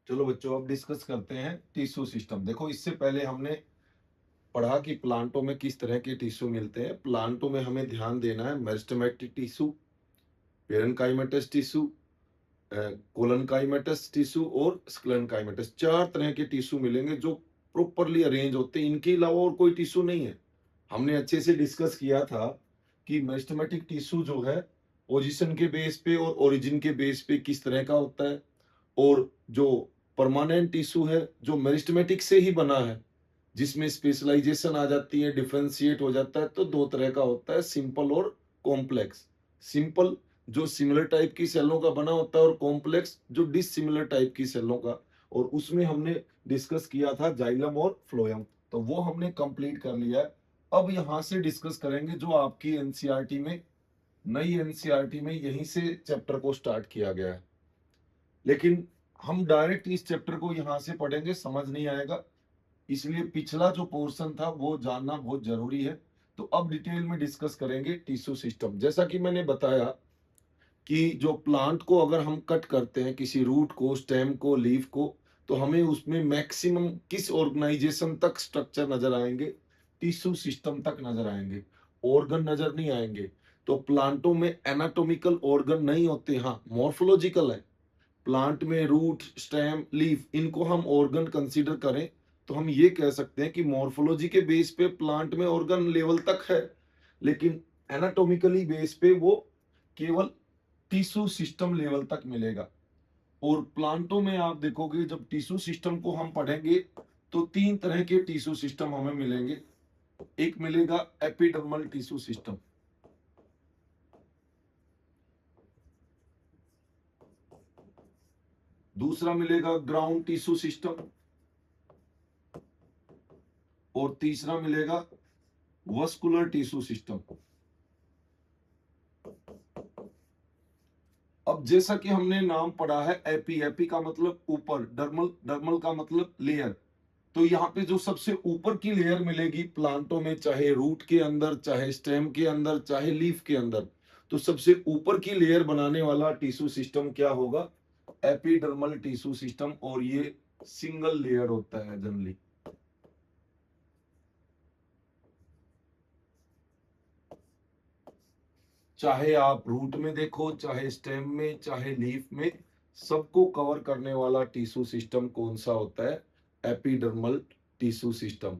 चलो बच्चों, अब डिस्कस करते हैं टिश्यू सिस्टम। देखो, इससे पहले हमने पढ़ा कि प्लांटों में किस तरह के टिश्यू मिलते हैं। प्लांटों में हमें ध्यान देना है मेरिस्टेमेटिक टिश्यू, पेरेन्काइमेटस टिश्यू, कोलनकाइमेटस टिश्यू और स्क्लेरेन्काइमेटस। चार तरह के टिश्यू मिलेंगे जो प्रॉपरली अरेंज होते हैं। इनके अलावा और कोई टिश्यू नहीं है। हमने अच्छे से डिस्कस किया था कि मेरिस्टेमेटिक टिश्यू जो है पोजीशन के बेस पे और ओरिजिन के बेस पे किस तरह का होता है, और जो परमानेंट टिश्यू है जो मेरिस्टेमेटिक से ही बना है, जिसमें स्पेशलाइजेशन आ जाती है, डिफरेंशिएट हो जाता है, तो दो तरह का होता है, सिंपल और कॉम्प्लेक्स। सिंपल जो सिमिलर टाइप की सेलों का बना होता है, और कॉम्प्लेक्स जो डिसिमिलर टाइप की सेलों का। और उसमें हमने डिस्कस किया था जाइलम और फ्लोएम, तो वो हमने कंप्लीट कर लिया है। अब यहां से डिस्कस करेंगे जो आपकी एनसीईआरटी में, नई एनसीईआरटी में यहीं से चैप्टर को स्टार्ट किया गया है। लेकिन हम डायरेक्ट इस चैप्टर को यहां से पढ़ेंगे, समझ नहीं आएगा, इसलिए पिछला जो पोर्शन था वो जानना बहुत जरूरी है। तो अब डिटेल में डिस्कस करेंगे टिश्यू सिस्टम। जैसा कि मैंने बताया कि जो प्लांट को अगर हम कट करते हैं, किसी रूट को, स्टेम को, लीफ को, तो हमें उसमें मैक्सिमम किस ऑर्गेनाइजेशन तक स्ट्रक्चर नजर आएंगे? टिश्यू सिस्टम तक नजर आएंगे, ऑर्गन नजर नहीं आएंगे। तो प्लांटों में एनाटॉमिकल ऑर्गन नहीं होते, हाँ मॉर्फोलॉजिकल है। प्लांट में रूट, स्टेम, लीफ, इनको हम ऑर्गन कंसीडर करें तो हम ये कह सकते हैं कि मॉर्फोलॉजी के बेस पे प्लांट में ऑर्गन लेवल तक है, लेकिन एनाटॉमिकली बेस पे वो केवल टिश्यू सिस्टम लेवल तक मिलेगा। और प्लांटों में आप देखोगे जब टिश्यू सिस्टम को हम पढ़ेंगे तो तीन तरह के टिश्यू सिस्टम हमें मिलेंगे। एक मिलेगा एपिडर्मल टिश्यू सिस्टम, दूसरा मिलेगा ग्राउंड टिश्यू सिस्टम, और तीसरा मिलेगा वस्कुलर टिश्यू सिस्टम। अब जैसा कि हमने नाम पढ़ा है एपी, एपी का मतलब ऊपर, डर्मल, डर्मल का मतलब लेयर। तो यहाँ पे जो सबसे ऊपर की लेयर मिलेगी प्लांटों में, चाहे रूट के अंदर, चाहे स्टेम के अंदर, चाहे लीफ के अंदर, तो सबसे ऊपर की लेयर बनाने वाला टिश्यू सिस्टम क्या होगा? Epidermal tissue system. और ये सिंगल लेयर होता है जनरली। चाहे आप रूट में देखो, चाहे स्टेम में, चाहे लीफ में, सबको कवर करने वाला टिश्यू सिस्टम कौन सा होता है? Epidermal tissue system.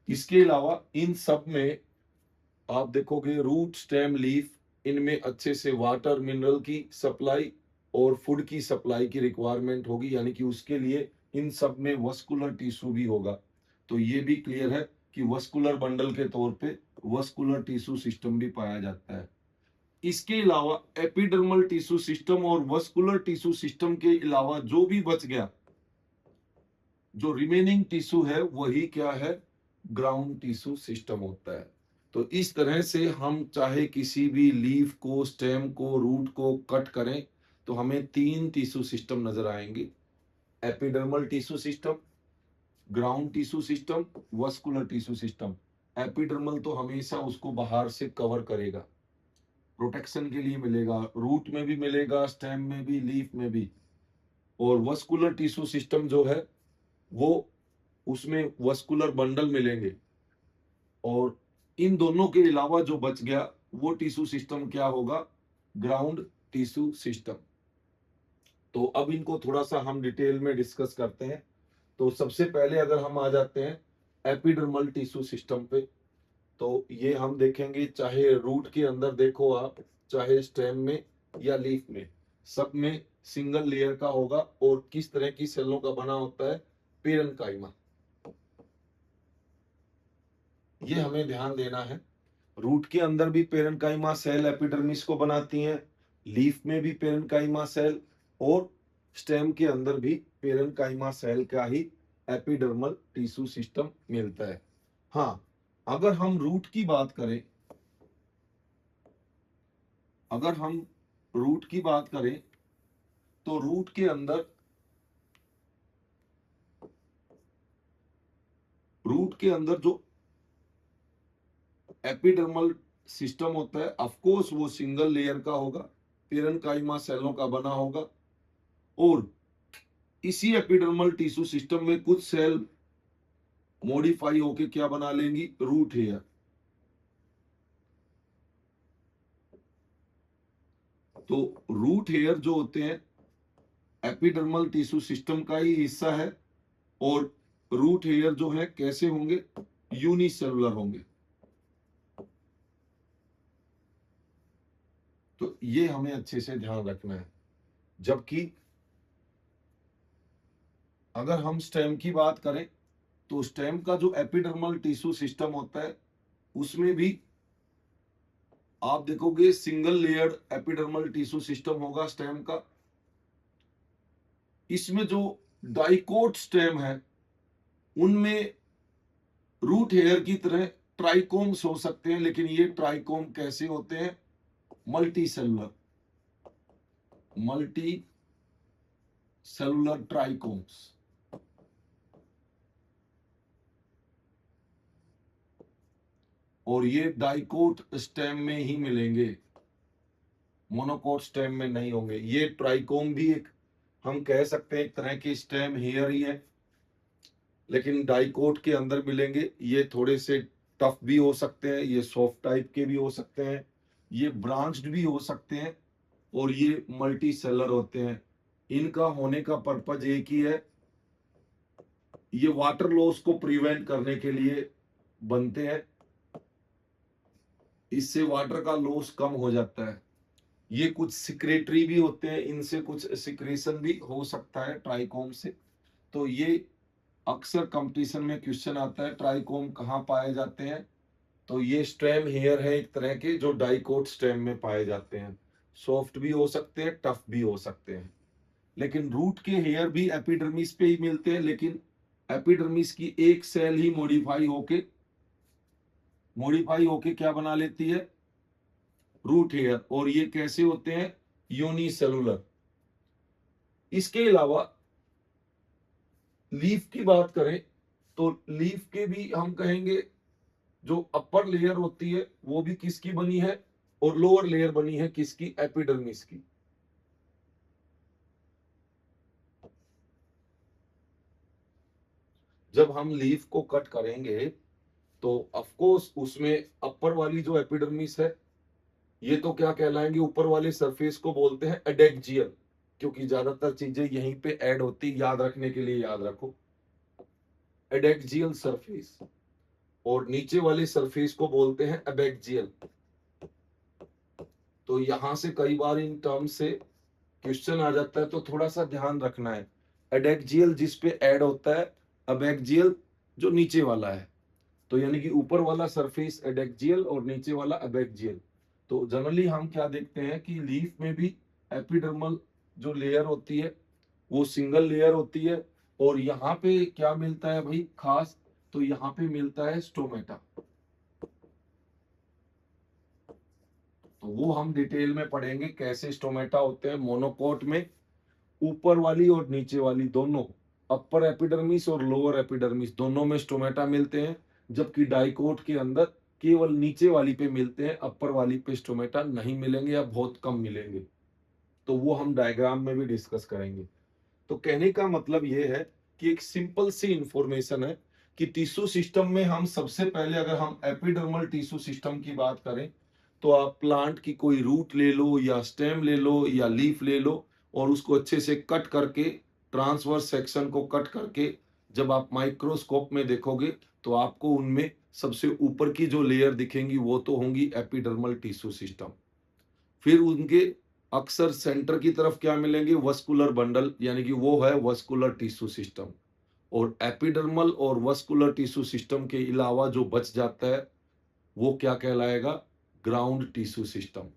इसके अलावा इन सब में आप देखोगे रूट, स्टेम, लीफ, इनमें अच्छे से वाटर, मिनरल की सप्लाई और फूड की सप्लाई की रिक्वायरमेंट होगी, यानी कि उसके लिए इन सब में वस्कुलर टिश्यू भी होगा। तो ये भी क्लियर है कि वस्कुलर बंडल के तौर पे वस्कुलर टिश्यू सिस्टम भी पाया जाता है। इसके अलावा एपिडर्मल टिश्यू सिस्टम और वस्कुलर टिश्यू सिस्टम के अलावा जो भी बच गया, जो रिमेनिंग टिश्यू है, वही क्या है? ग्राउंड टिश्यू सिस्टम होता है। तो इस तरह से हम चाहे किसी भी लीफ को, स्टेम को, रूट को कट करें तो हमें तीन टिश्यू सिस्टम नजर आएंगे: epidermal tissue system, ground tissue system, vascular tissue system. Epidermal तो हमेशा उसको बाहर से कवर करेगा, प्रोटेक्शन के लिए मिलेगा, रूट में भी मिलेगा, स्टेम में भी, लीफ में भी। और वस्कुलर टिश्यू सिस्टम जो है वो, उसमें वस्कुलर बंडल मिलेंगे। और इन दोनों के अलावा जो बच गया वो टिश्यू सिस्टम क्या होगा? Ground tissue system. तो अब इनको थोड़ा सा हम डिटेल में डिस्कस करते हैं। तो सबसे पहले अगर हम आ जाते हैं एपिडर्मल टिश्यू सिस्टम पे, तो ये हम देखेंगे, चाहे रूट के अंदर देखो आप, चाहे स्टेम में या लीफ में, सब में सिंगल लेयर का होगा। और किस तरह की सेलों का बना होता है? पेरेन्काइमा। ये हमें ध्यान देना है। रूट के अंदर भी पेरेन्काइमा सेल एपिडर्मिस को बनाती हैं, लीफ में भी पेरेन्काइमा सेल, और स्टेम के अंदर भी पेरेन्काइमा सेल का ही एपिडर्मल टिश्यू सिस्टम मिलता है। हाँ, अगर हम रूट की बात करें, अगर हम रूट की बात करें तो रूट के अंदर, रूट के अंदर जो एपिडर्मल सिस्टम होता है, ऑफ कोर्स वो सिंगल लेयर का होगा, पेरेन्काइमा सेलों का बना होगा। और इसी एपिडर्मल टिश्यू सिस्टम में कुछ सेल मॉडिफाई होके क्या बना लेंगी, रूट हेयर। तो रूट हेयर जो होते हैं एपिडर्मल टिश्यू सिस्टम का ही हिस्सा है, और रूट हेयर जो है कैसे होंगे, यूनिसेलुलर होंगे। तो ये हमें अच्छे से ध्यान रखना है। जबकि अगर हम स्टेम की बात करें तो स्टेम का जो एपिडर्मल टिश्यू सिस्टम होता है उसमें भी आप देखोगे single layered epidermal tissue system होगा स्टेम का। इसमें जो डाइकोट स्टेम है उनमें रूट हेयर की तरह ट्राइकोम्स हो सकते हैं, लेकिन ये ट्राइकोम कैसे होते हैं, मल्टी सेलुलर ट्राइकोम्स। और ये डाइकोट स्टेम में ही मिलेंगे, मोनोकोट स्टेम में नहीं होंगे। ये ट्राइकोम भी एक हम कह सकते हैं एक तरह की स्टेम हेयर ही है, लेकिन डाइकोट के अंदर मिलेंगे। ये थोड़े से टफ भी हो सकते हैं, ये सॉफ्ट टाइप के भी हो सकते हैं, ये ब्रांच्ड भी हो सकते हैं, और ये मल्टी सेलर होते हैं। इनका होने का पर्पज एक ही है, ये वाटर लॉस को प्रिवेंट करने के लिए बनते हैं। इससे वाटर का लॉस कम हो जाता है। ये कुछ सिक्रेटरी भी होते हैं, इनसे कुछ सिक्रेशन भी हो सकता है ट्राइकोम से। तो ये अक्सर कंपटीशन में क्वेश्चन आता है ट्राइकोम कहाँ पाए जाते हैं। तो ये स्टेम हेयर है एक तरह के जो डाइकोट स्टेम में पाए जाते हैं। सॉफ्ट भी हो सकते हैं, टफ भी हो सकते हैं। लेकिन रूट के हेयर भी एपिडर्मिस पे ही मिलते हैं, लेकिन एपिडर्मिस की एक सेल ही मॉडिफाई होके क्या बना लेती है, रूट हेयर। और ये कैसे होते हैं, यूनिसेलुलर। इसके अलावा लीफ की बात करें तो लीफ के भी हम कहेंगे जो अपर लेयर होती है वो भी किसकी बनी है, और लोअर लेयर बनी है किसकी, एपिडर्मिस की। जब हम लीफ को कट करेंगे तो ऑफ कोर्स उसमें अपर वाली जो एपिडर्मिस है ये तो क्या कहलाएंगे, ऊपर वाले सरफेस को बोलते हैं एडेक्जियल, क्योंकि ज्यादातर चीजें यहीं पे ऐड होती, याद रखने के लिए याद रखो, एडेक्जियल सरफेस। और नीचे वाले सरफेस को बोलते हैं एबैक्जियल। तो यहां से कई बार इन टर्म से क्वेश्चन आ जाता है, तो थोड़ा सा ध्यान रखना है। एडेक्जियल जिस पे ऐड होता है, एबैक्जियल जो नीचे वाला है। तो यानी कि ऊपर वाला सरफेस एडेक्जियल और नीचे वाला एबैक्जियल। तो जनरली हम क्या देखते हैं कि लीफ में भी एपिडर्मल जो लेयर होती है वो सिंगल लेयर होती है, और यहाँ पे क्या मिलता है भाई खास, तो यहाँ पे मिलता है स्टोमेटा। तो वो हम डिटेल में पढ़ेंगे कैसे स्टोमेटा होते हैं मोनोकोट में। ऊपर वाली और नीचे वाली दोनों, अपर एपिडर्मिस और लोअर एपिडर्मिस दोनों में स्टोमेटा मिलते हैं, जबकि डाइकोट के अंदर केवल नीचे वाली पे मिलते हैं, अपर वाली पे स्टोमेटा नहीं मिलेंगे या बहुत कम मिलेंगे। तो वो हम डायग्राम में भी डिस्कस करेंगे। तो कहने का मतलब ये है कि एक सिंपल सी इंफॉर्मेशन है कि टिश्यू सिस्टम में हम सबसे पहले अगर हम एपिडर्मल टिश्यू सिस्टम की बात करें तो आप प्लांट की कोई रूट ले लो या स्टेम ले लो या लीफ ले लो, और उसको अच्छे से कट करके, ट्रांसवर्स सेक्शन को कट करके जब आप माइक्रोस्कोप में देखोगे तो आपको उनमें सबसे ऊपर की जो लेयर दिखेंगी वो तो होंगी एपिडर्मल टिश्यू सिस्टम। फिर उनके अक्सर सेंटर की तरफ क्या मिलेंगे, वस्कुलर बंडल, यानी कि वो है वस्कुलर टिश्यू सिस्टम। और एपिडर्मल और वस्कुलर टिश्यू सिस्टम के अलावा जो बच जाता है वो क्या कहलाएगा, ग्राउंड टिश्यू सिस्टम।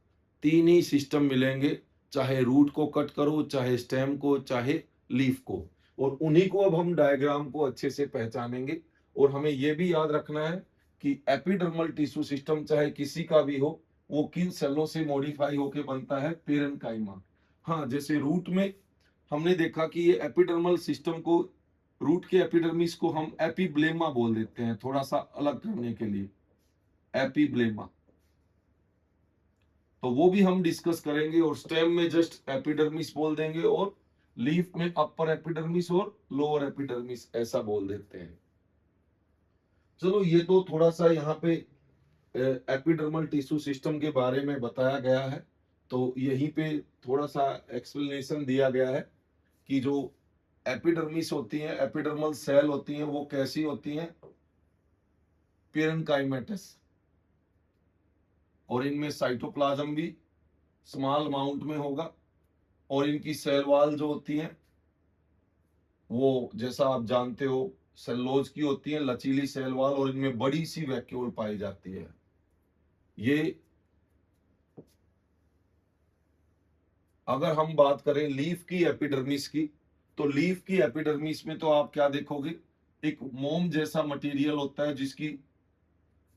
तीन ही सिस्टम मिलेंगे, चाहे रूट को कट करो, चाहे स्टेम को, चाहे लीफ को। और उन्हीं को अब हम डायग्राम को अच्छे से पहचानेंगे। और हमें यह भी याद रखना है कि एपिडर्मल टिश्यू सिस्टम चाहे किसी का भी हो, वो किन सेलों से मॉडिफाई होकर बनता है, पेरेन्काइमा। हाँ, जैसे रूट में हमने देखा कि ये एपिडर्मल सिस्टम को, रूट के एपिडर्मिस को हम एपिब्लेमा बोल देते हैं, थोड़ा सा अलग करने के लिए, एपिब्लेमा। तो वो भी हम डिस्कस करेंगे। और स्टेम में जस्ट एपिडर्मिस बोल देंगे, और लीफ में अपर एपिडर्मिस और लोअर एपिडर्मिस ऐसा बोल देते हैं। चलो ये तो थोड़ा सा यहाँ पे एपिडर्मल टिश्यू सिस्टम के बारे में बताया गया है। तो यहीं पे थोड़ा सा एक्सप्लेनेशन दिया गया है कि जो एपिडर्मिस होती है, एपिडर्मल सेल होती हैं, वो कैसी होती हैं, पेरेन्काइमेटस, और इनमें साइटोप्लाज्म भी स्मॉल अमाउंट में होगा, और इनकी सेल वॉल जो होती हैं वो जैसा आप जानते हो सेलुलोज की होती है, लचीली सेल वॉल, और इनमें बड़ी सी वैक्यूल पाई जाती है। ये अगर हम बात करें लीफ की एपिडर्मिस की, तो लीफ की एपिडर्मिस में तो आप क्या देखोगे, एक मोम जैसा मटेरियल होता है जिसकी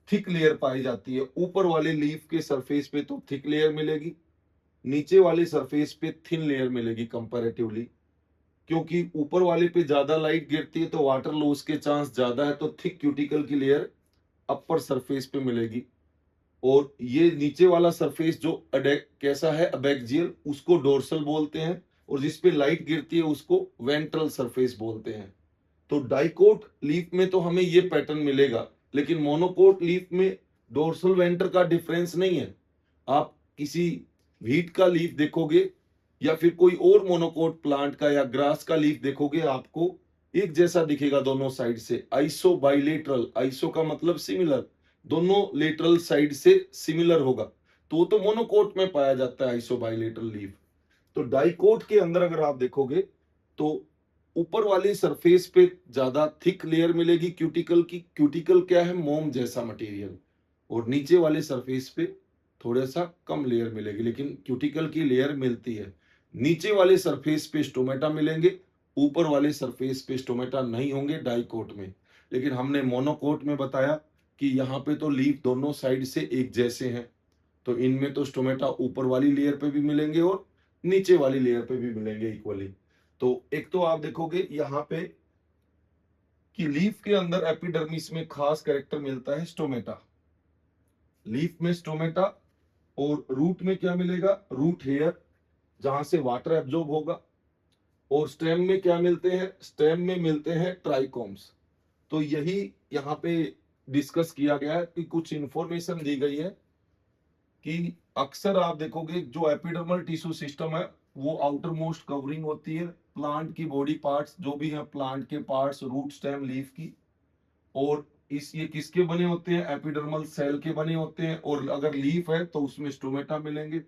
थिक लेयर पाई जाती है। ऊपर वाले लीफ के सरफेस पे तो थिक लेयर मिलेगी, नीचे वाले सरफेस पे थिन लेयर मिलेगी कंपैरेटिवली, क्योंकि ऊपर वाले पे ज्यादा लाइट गिरती है तो वाटर लॉस के चांस ज्यादा है, तो थिक क्यूटिकल की लेयर अपर सरफेस पे मिलेगी। और ये नीचे वाला सरफेस जो कैसा है अबैक्सियल, उसको डोर्सल बोलते हैं, और जिस पे लाइट गिरती है उसको वेंट्रल सरफेस बोलते हैं। तो डाइकोट लीफ में तो हमें ये पैटर्न मिलेगा, लेकिन मोनोकोट लीफ में डोर्सल वेंटर का डिफरेंस नहीं है। आप किसी व्हीट का लीफ देखोगे या फिर कोई और मोनोकोट प्लांट का या ग्रास का लीफ देखोगे, आपको एक जैसा दिखेगा दोनों साइड से, आइसो बाइलेटरल, आइसो का मतलब सिमिलर, दोनों लेटरल साइड से सिमिलर होगा, तो वो तो मोनोकोट में पाया जाता है आइसो बाइलेटरल लीफ। तो डाइकोट के अंदर अगर आप देखोगे तो ऊपर वाली सरफेस पे ज्यादा थिक लेयर मिलेगी क्यूटिकल की, क्यूटिकल क्या है, मोम जैसा मटेरियल, और नीचे वाले सरफेस पे थोड़ा सा कम लेयर मिलेगी, लेकिन क्यूटिकल की लेयर मिलती है। नीचे वाले सरफेस पे स्टोमेटा मिलेंगे, ऊपर वाले सरफेस पे स्टोमेटा नहीं होंगे डाइकोट में। लेकिन हमने मोनोकोट में बताया कि यहाँ पे तो लीफ दोनों साइड से एक जैसे हैं, तो इनमें तो स्टोमेटा ऊपर वाली लेयर पे भी मिलेंगे और नीचे वाली लेयर पे भी मिलेंगे इक्वली। तो एक तो आप देखोगे यहाँ पे कि लीफ के अंदर एपिडर्मिस में खास कैरेक्टर मिलता है स्टोमेटा, लीफ में स्टोमेटा, और रूट में क्या मिलेगा, रूट हेयर, जहां से वाटर एब्जॉर्ब होगा, और स्टेम में क्या मिलते हैं, स्टेम में मिलते हैं ट्राइकोम्स। तो यही यहाँ पे डिस्कस किया गया है कि कुछ इंफॉर्मेशन दी गई है कि अक्सर आप देखोगे जो एपिडर्मल टिश्यू सिस्टम है वो आउटर मोस्ट कवरिंग होती है प्लांट की बॉडी पार्ट्स, जो भी है प्लांट के पार्ट्स, रूट स्टेम लीफ की, और इस ये किसके बने होते हैं, एपिडर्मल सेल के बने होते हैं, और अगर लीफ है तो उसमें स्टोमेटा मिलेंगे।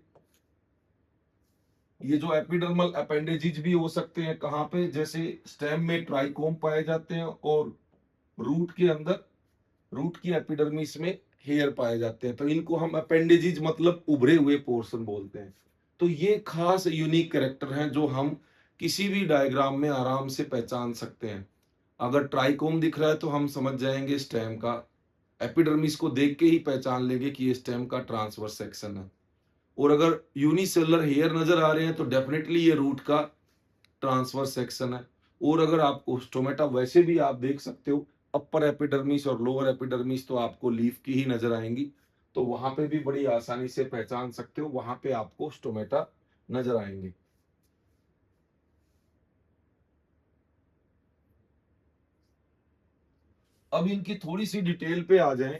ये जो एपिडर्मल अपेंडेजिज भी हो सकते हैं कहाँ पे, जैसे स्टेम में ट्राइकोम पाए जाते हैं, और रूट के अंदर, रूट की एपिडर्मिस में हेयर पाए जाते हैं, तो इनको हम अपेंडेजिज मतलब उभरे हुए पोर्शन बोलते हैं। तो ये खास यूनिक कैरेक्टर हैं जो हम किसी भी डायग्राम में आराम से पहचान सकते हैं। अगर ट्राइकोम दिख रहा है तो हम समझ जाएंगे स्टेम का, एपिडर्मिस को देख के ही पहचान लेंगे कि ये स्टेम का ट्रांसवर्स सेक्शन है, और अगर यूनिसेलुलर हेयर नजर आ रहे हैं तो डेफिनेटली ये रूट का ट्रांसवर्स सेक्शन है। और अगर आपको स्टोमेटा वैसे भी आप देख सकते हो, अपर एपिडर्मिस और लोअर एपिडर्मिस तो आपको लीफ की ही नजर आएंगी, तो वहां पे भी बड़ी आसानी से पहचान सकते हो, वहां पे आपको स्टोमेटा नजर आएंगे। अब इनकी थोड़ी सी डिटेल पे आ जाएं,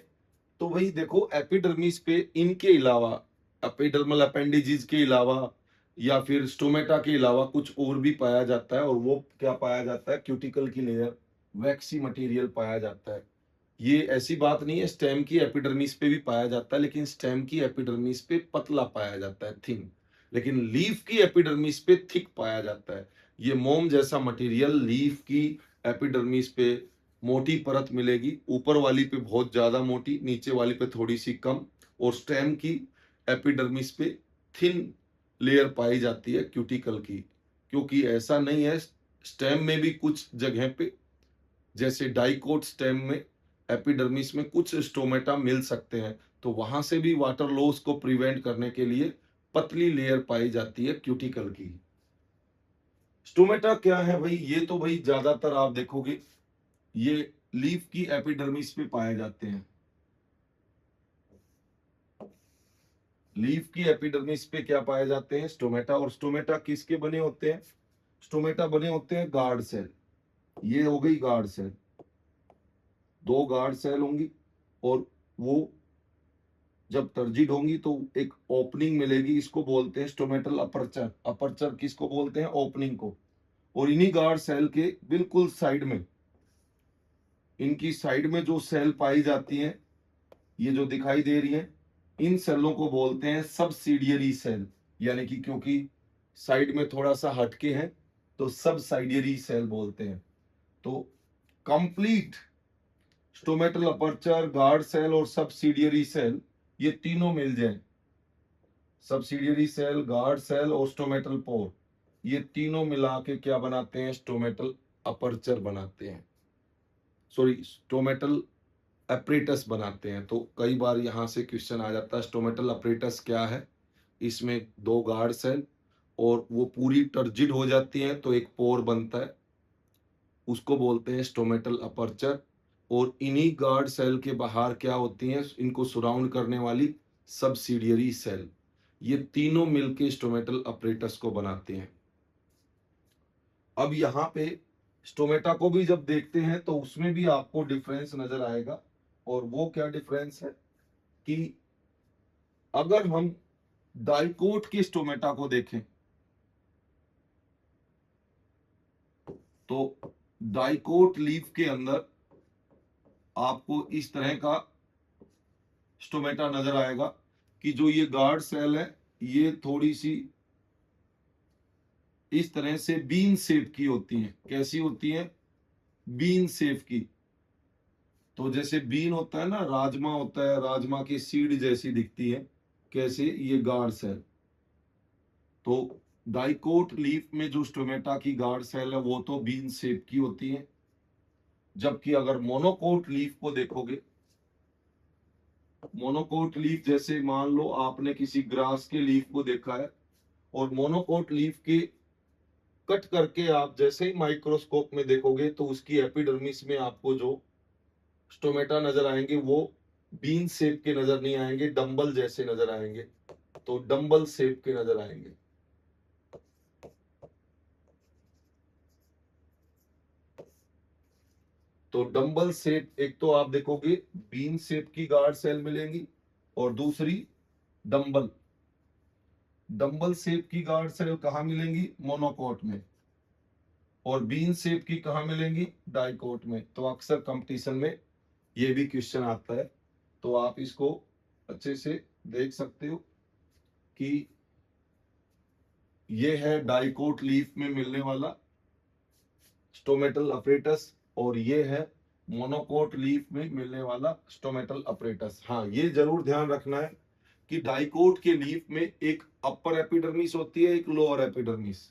तो वही देखो एपिडर्मिस पे इनके अलावा, एपिडर्मल अपेंडिजेस के अलावा या फिर स्टोमेटा के अलावा कुछ और भी पाया जाता है, और वो क्या पाया जाता है, क्यूटिकल की लेयर, वैक्सी मटेरियल पाया जाता है। ये ऐसी बात नहीं है, स्टेम की एपिडर्मिस पे भी पाया जाता है, लेकिन स्टेम की एपिडर्मिस पे पतला पाया जाता है, थिन, लेकिन लीफ की एपिडर्मिस पे थिक पाया जाता है। ये मोम जैसा मटेरियल लीफ की एपिडर्मिस पे मोटी परत मिलेगी, ऊपर वाली पे बहुत ज्यादा मोटी, नीचे वाली पे थोड़ी सी कम, और स्टेम की एपिडर्मिस पे थिन लेयर पाई जाती है क्यूटिकल की। क्योंकि ऐसा नहीं है, स्टेम में भी कुछ जगह पे, जैसे डाइकोट स्टेम में एपिडर्मिस में कुछ स्टोमेटा मिल सकते हैं, तो वहां से भी वाटर लॉस को प्रिवेंट करने के लिए पतली लेयर पाई जाती है क्यूटिकल की। स्टोमेटा क्या है भाई, ये तो भाई ज्यादातर आप देखोगे ये लीफ की एपिडर्मिस पे पाए जाते हैं। लीफ की एपिडर्मिस पे क्या पाए जाते हैं, स्टोमेटा, और स्टोमेटा किसके बने होते हैं, स्टोमेटा बने होते हैं गार्ड सेल। ये हो गई गार्ड सेल, 2 गार्ड सेल होंगी और वो जब टर्जिड होंगी तो एक ओपनिंग मिलेगी, इसको बोलते हैं स्टोमेटल अपर्चर। अपर्चर किसको बोलते हैं? ओपनिंग को। और इन्हीं गार्ड सेल के बिल्कुल साइड में, इनकी साइड में जो सेल पाई जाती हैं, ये जो दिखाई दे रही है, इन सेलों को बोलते हैं सबसिडियरी सेल। यानी कि क्योंकि साइड में थोड़ा सा हटके हैं तो सबसाइडियरी सेल बोलते हैं। तो complete stomatal aperture, guard cell और सबसिडियरी सेल, ये तीनों मिल जाएं, सबसिडियरी सेल, गार्ड सेल और स्टोमेटल पोर, ये तीनों मिला के क्या बनाते हैं? स्टोमेटल अपर्चर बनाते हैं, सॉरी स्टोमेटल अपरेटस बनाते हैं। तो कई बार यहां से क्वेश्चन आ जाता है स्टोमेटल अपरेटस क्या है। इसमें 2 गार्ड सेल और वो पूरी टर्जिड हो जाती है तो एक पोर बनता है, उसको बोलते हैं स्टोमेटल अपर्चर। और इन्हीं गार्ड सेल के बाहर क्या होती हैं? इनको सराउंड करने वाली सबसिडियरी सेल, ये तीनों मिलके स्टोमेटल अपरेटस को बनाते हैं। अब यहाँ पे स्टोमेटा को भी जब देखते हैं तो उसमें भी आपको डिफरेंस नजर आएगा। और वो क्या डिफरेंस है कि अगर हम डाइकोट के स्टोमेटा को देखें तो डाइकोट लीफ के अंदर आपको इस तरह का स्टोमेटा नजर आएगा कि जो ये गार्ड सेल है ये थोड़ी सी इस तरह से बीन शेप की होती है। कैसी होती है? बीन शेप की। तो जैसे बीन होता है ना, राजमा होता है, राजमा की सीड जैसी दिखती है, कैसे ये गार्ड सेल। तो डाइकोट लीफ में जो स्टोमेटा की गार्ड सेल है वो तो बीन शेप की होती है, जबकि अगर मोनोकोट लीफ को देखोगे, मोनोकोट लीफ जैसे मान लो आपने किसी ग्रास के लीफ को देखा है और मोनोकोट लीफ के कट करके आप जैसे ही माइक्रोस्कोप में देखोगे तो उसकी एपिडर्मिस में आपको जो स्टोमेटा नजर आएंगे वो बीन शेप के नजर नहीं आएंगे, डंबल जैसे नजर आएंगे। तो डंबल शेप के नजर आएंगे। तो डंबल शेप, एक तो आप देखोगे बीन शेप की गार्ड सेल मिलेंगी और दूसरी डंबल। डंबल शेप की गार्ड सेल कहाँ मिलेंगी? मोनोकोट में। और बीन शेप की कहाँ मिलेंगी? डाइकोट में। तो अक्सर कंपटीशन में ये भी क्वेश्चन आता है, तो आप इसको अच्छे से देख सकते हो कि ये है डाइकोट लीफ में मिलने वाला स्टोमेटल अपरेटस और ये है मोनोकोट लीफ में मिलने वाला स्टोमेटल अपरेटस। हाँ, ये जरूर ध्यान रखना है कि डाइकोट के लीफ में एक अपर एपिडर्मिस होती है, एक लोअर एपिडर्मिस।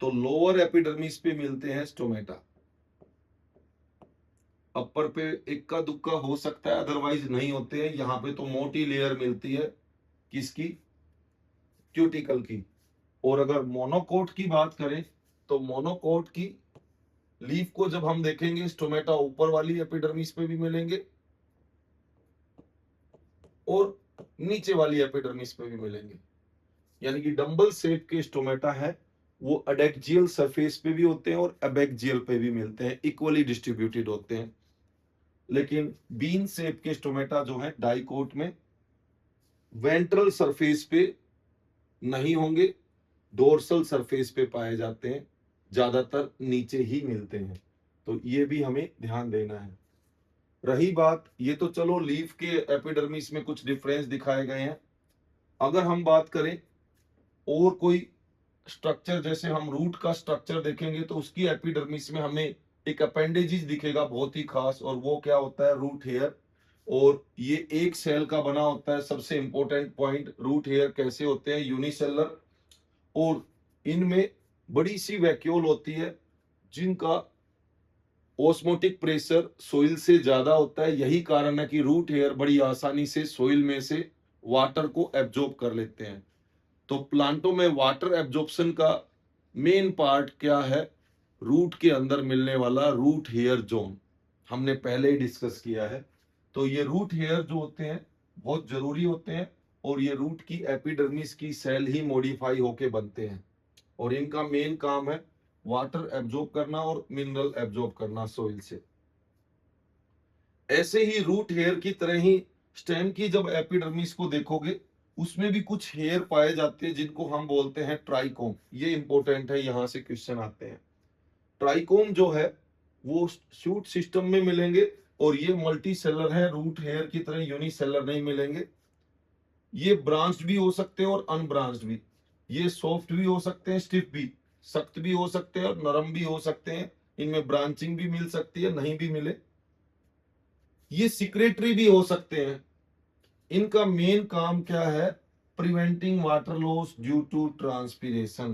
तो लोअर एपिडर्मिस पे मिलते हैं स्टोमेटा, अपर पे इक्का दुक्का हो सकता है, अदरवाइज नहीं होते हैं। यहाँ पे तो मोटी लेयर मिलती है, किसकी? क्यूटिकल की। और अगर मोनोकोट की बात करें तो मोनोकोट की लीफ को जब हम देखेंगे स्टोमेटा ऊपर वाली एपिडर्मिस पे भी मिलेंगे और नीचे वाली एपिडर्मिस पे भी मिलेंगे। यानी कि डंबल शेप के स्टोमेटा है वो अडेक्जियल सरफेस पे भी होते हैं और एबेक्जियल पे भी मिलते हैं, इक्वली डिस्ट्रीब्यूटेड होते हैं। लेकिन बीन शेप के स्टोमेटा जो है डाइकोट में वेंट्रल सरफेस पे नहीं होंगे, डोर्सल सरफेस पे पाए जाते हैं, ज्यादातर नीचे ही मिलते हैं। तो ये भी हमें ध्यान देना है। रही बात, ये तो चलो लीफ के एपिडर्मिस में कुछ डिफरेंस दिखाए गए हैं। अगर हम बात करें और कोई स्ट्रक्चर, जैसे हम रूट का स्ट्रक्चर देखेंगे तो उसकी एपिडर्मिस में हमें एक अपेंडेजिस दिखेगा बहुत ही खास, और वो क्या होता है? Root hair. और ये एक सेल का बना होता है। सबसे इंपॉर्टेंट पॉइंट, रूट हेयर कैसे होते हैं? यूनिसेलर। और इनमें बड़ी सी वैक्यूल होती है जिनका ऑस्मोटिक प्रेशर सोइल से ज्यादा होता है। यही कारण है कि रूट हेयर बड़ी आसानी से सोइल में से वाटर को एब्जॉर्ब कर लेते हैं। तो प्लांटों में वाटर एब्जॉर्प्शन का मेन पार्ट क्या है? रूट के अंदर मिलने वाला रूट हेयर जोन, हमने पहले ही डिस्कस किया है। तो ये रूट हेयर जो होते हैं बहुत जरूरी होते हैं और ये रूट की एपिडर्मिस की सेल ही मॉडिफाई होके बनते हैं। और इनका मेन काम है वाटर एब्जॉर्ब करना और मिनरल एब्जॉर्ब करना सोइल से। ऐसे ही रूट हेयर की तरह ही स्टेम की जब एपिडर्मिस को देखोगे उसमें भी कुछ हेयर पाए जाते हैं जिनको हम बोलते हैं ट्राइकोम। ये इंपॉर्टेंट है, यहां से क्वेश्चन आते हैं। ट्राइकोम जो है वो शूट सिस्टम में मिलेंगे और ये मल्टी सेलर है, रूट हेयर की तरह यूनिसेलर नहीं मिलेंगे। ये ब्रांच्ड भी हो सकते हैं और अनब्रांच्ड भी। ये सॉफ्ट भी हो सकते हैं, स्टिफ भी, सख्त भी हो सकते हैं और नरम भी हो सकते हैं। इनमें ब्रांचिंग भी मिल सकती है, नहीं भी मिले। ये सिक्रेटरी भी हो सकते हैं। इनका मेन काम क्या है? Preventing water loss due to transpiration.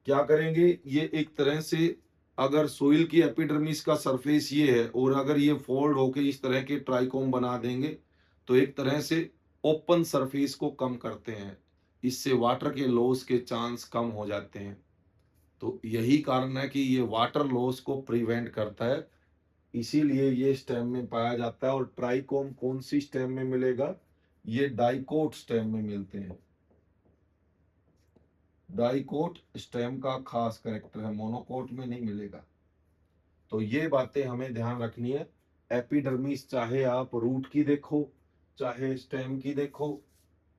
क्या करेंगे? ये एक तरह से अगर सोइल की एपिडर्मिस का सरफेस ये है और अगर ये फोल्ड होके इस तरह के ट्राइकोम बना देंगे तो एक तरह से ओपन सरफेस को कम करते हैं। इससे वाटर के लॉस के चांस कम हो जाते हैं। तो यही कारण है कि ये वाटर लॉस को प्रिवेंट करता है, इसीलिए ये स्टेम में पाया जाता है। और ट्राइकोम कौन सी स्टेम में मिलेगा? ये डाइकोट स्टेम में मिलते हैं। डाइकोट स्टेम का खास कैरेक्टर है, मोनोकोट में नहीं मिलेगा। तो ये बातें हमें ध्यान रखनी है। एपिडर्मिस चाहे आप रूट की देखो, चाहे स्टेम की देखो,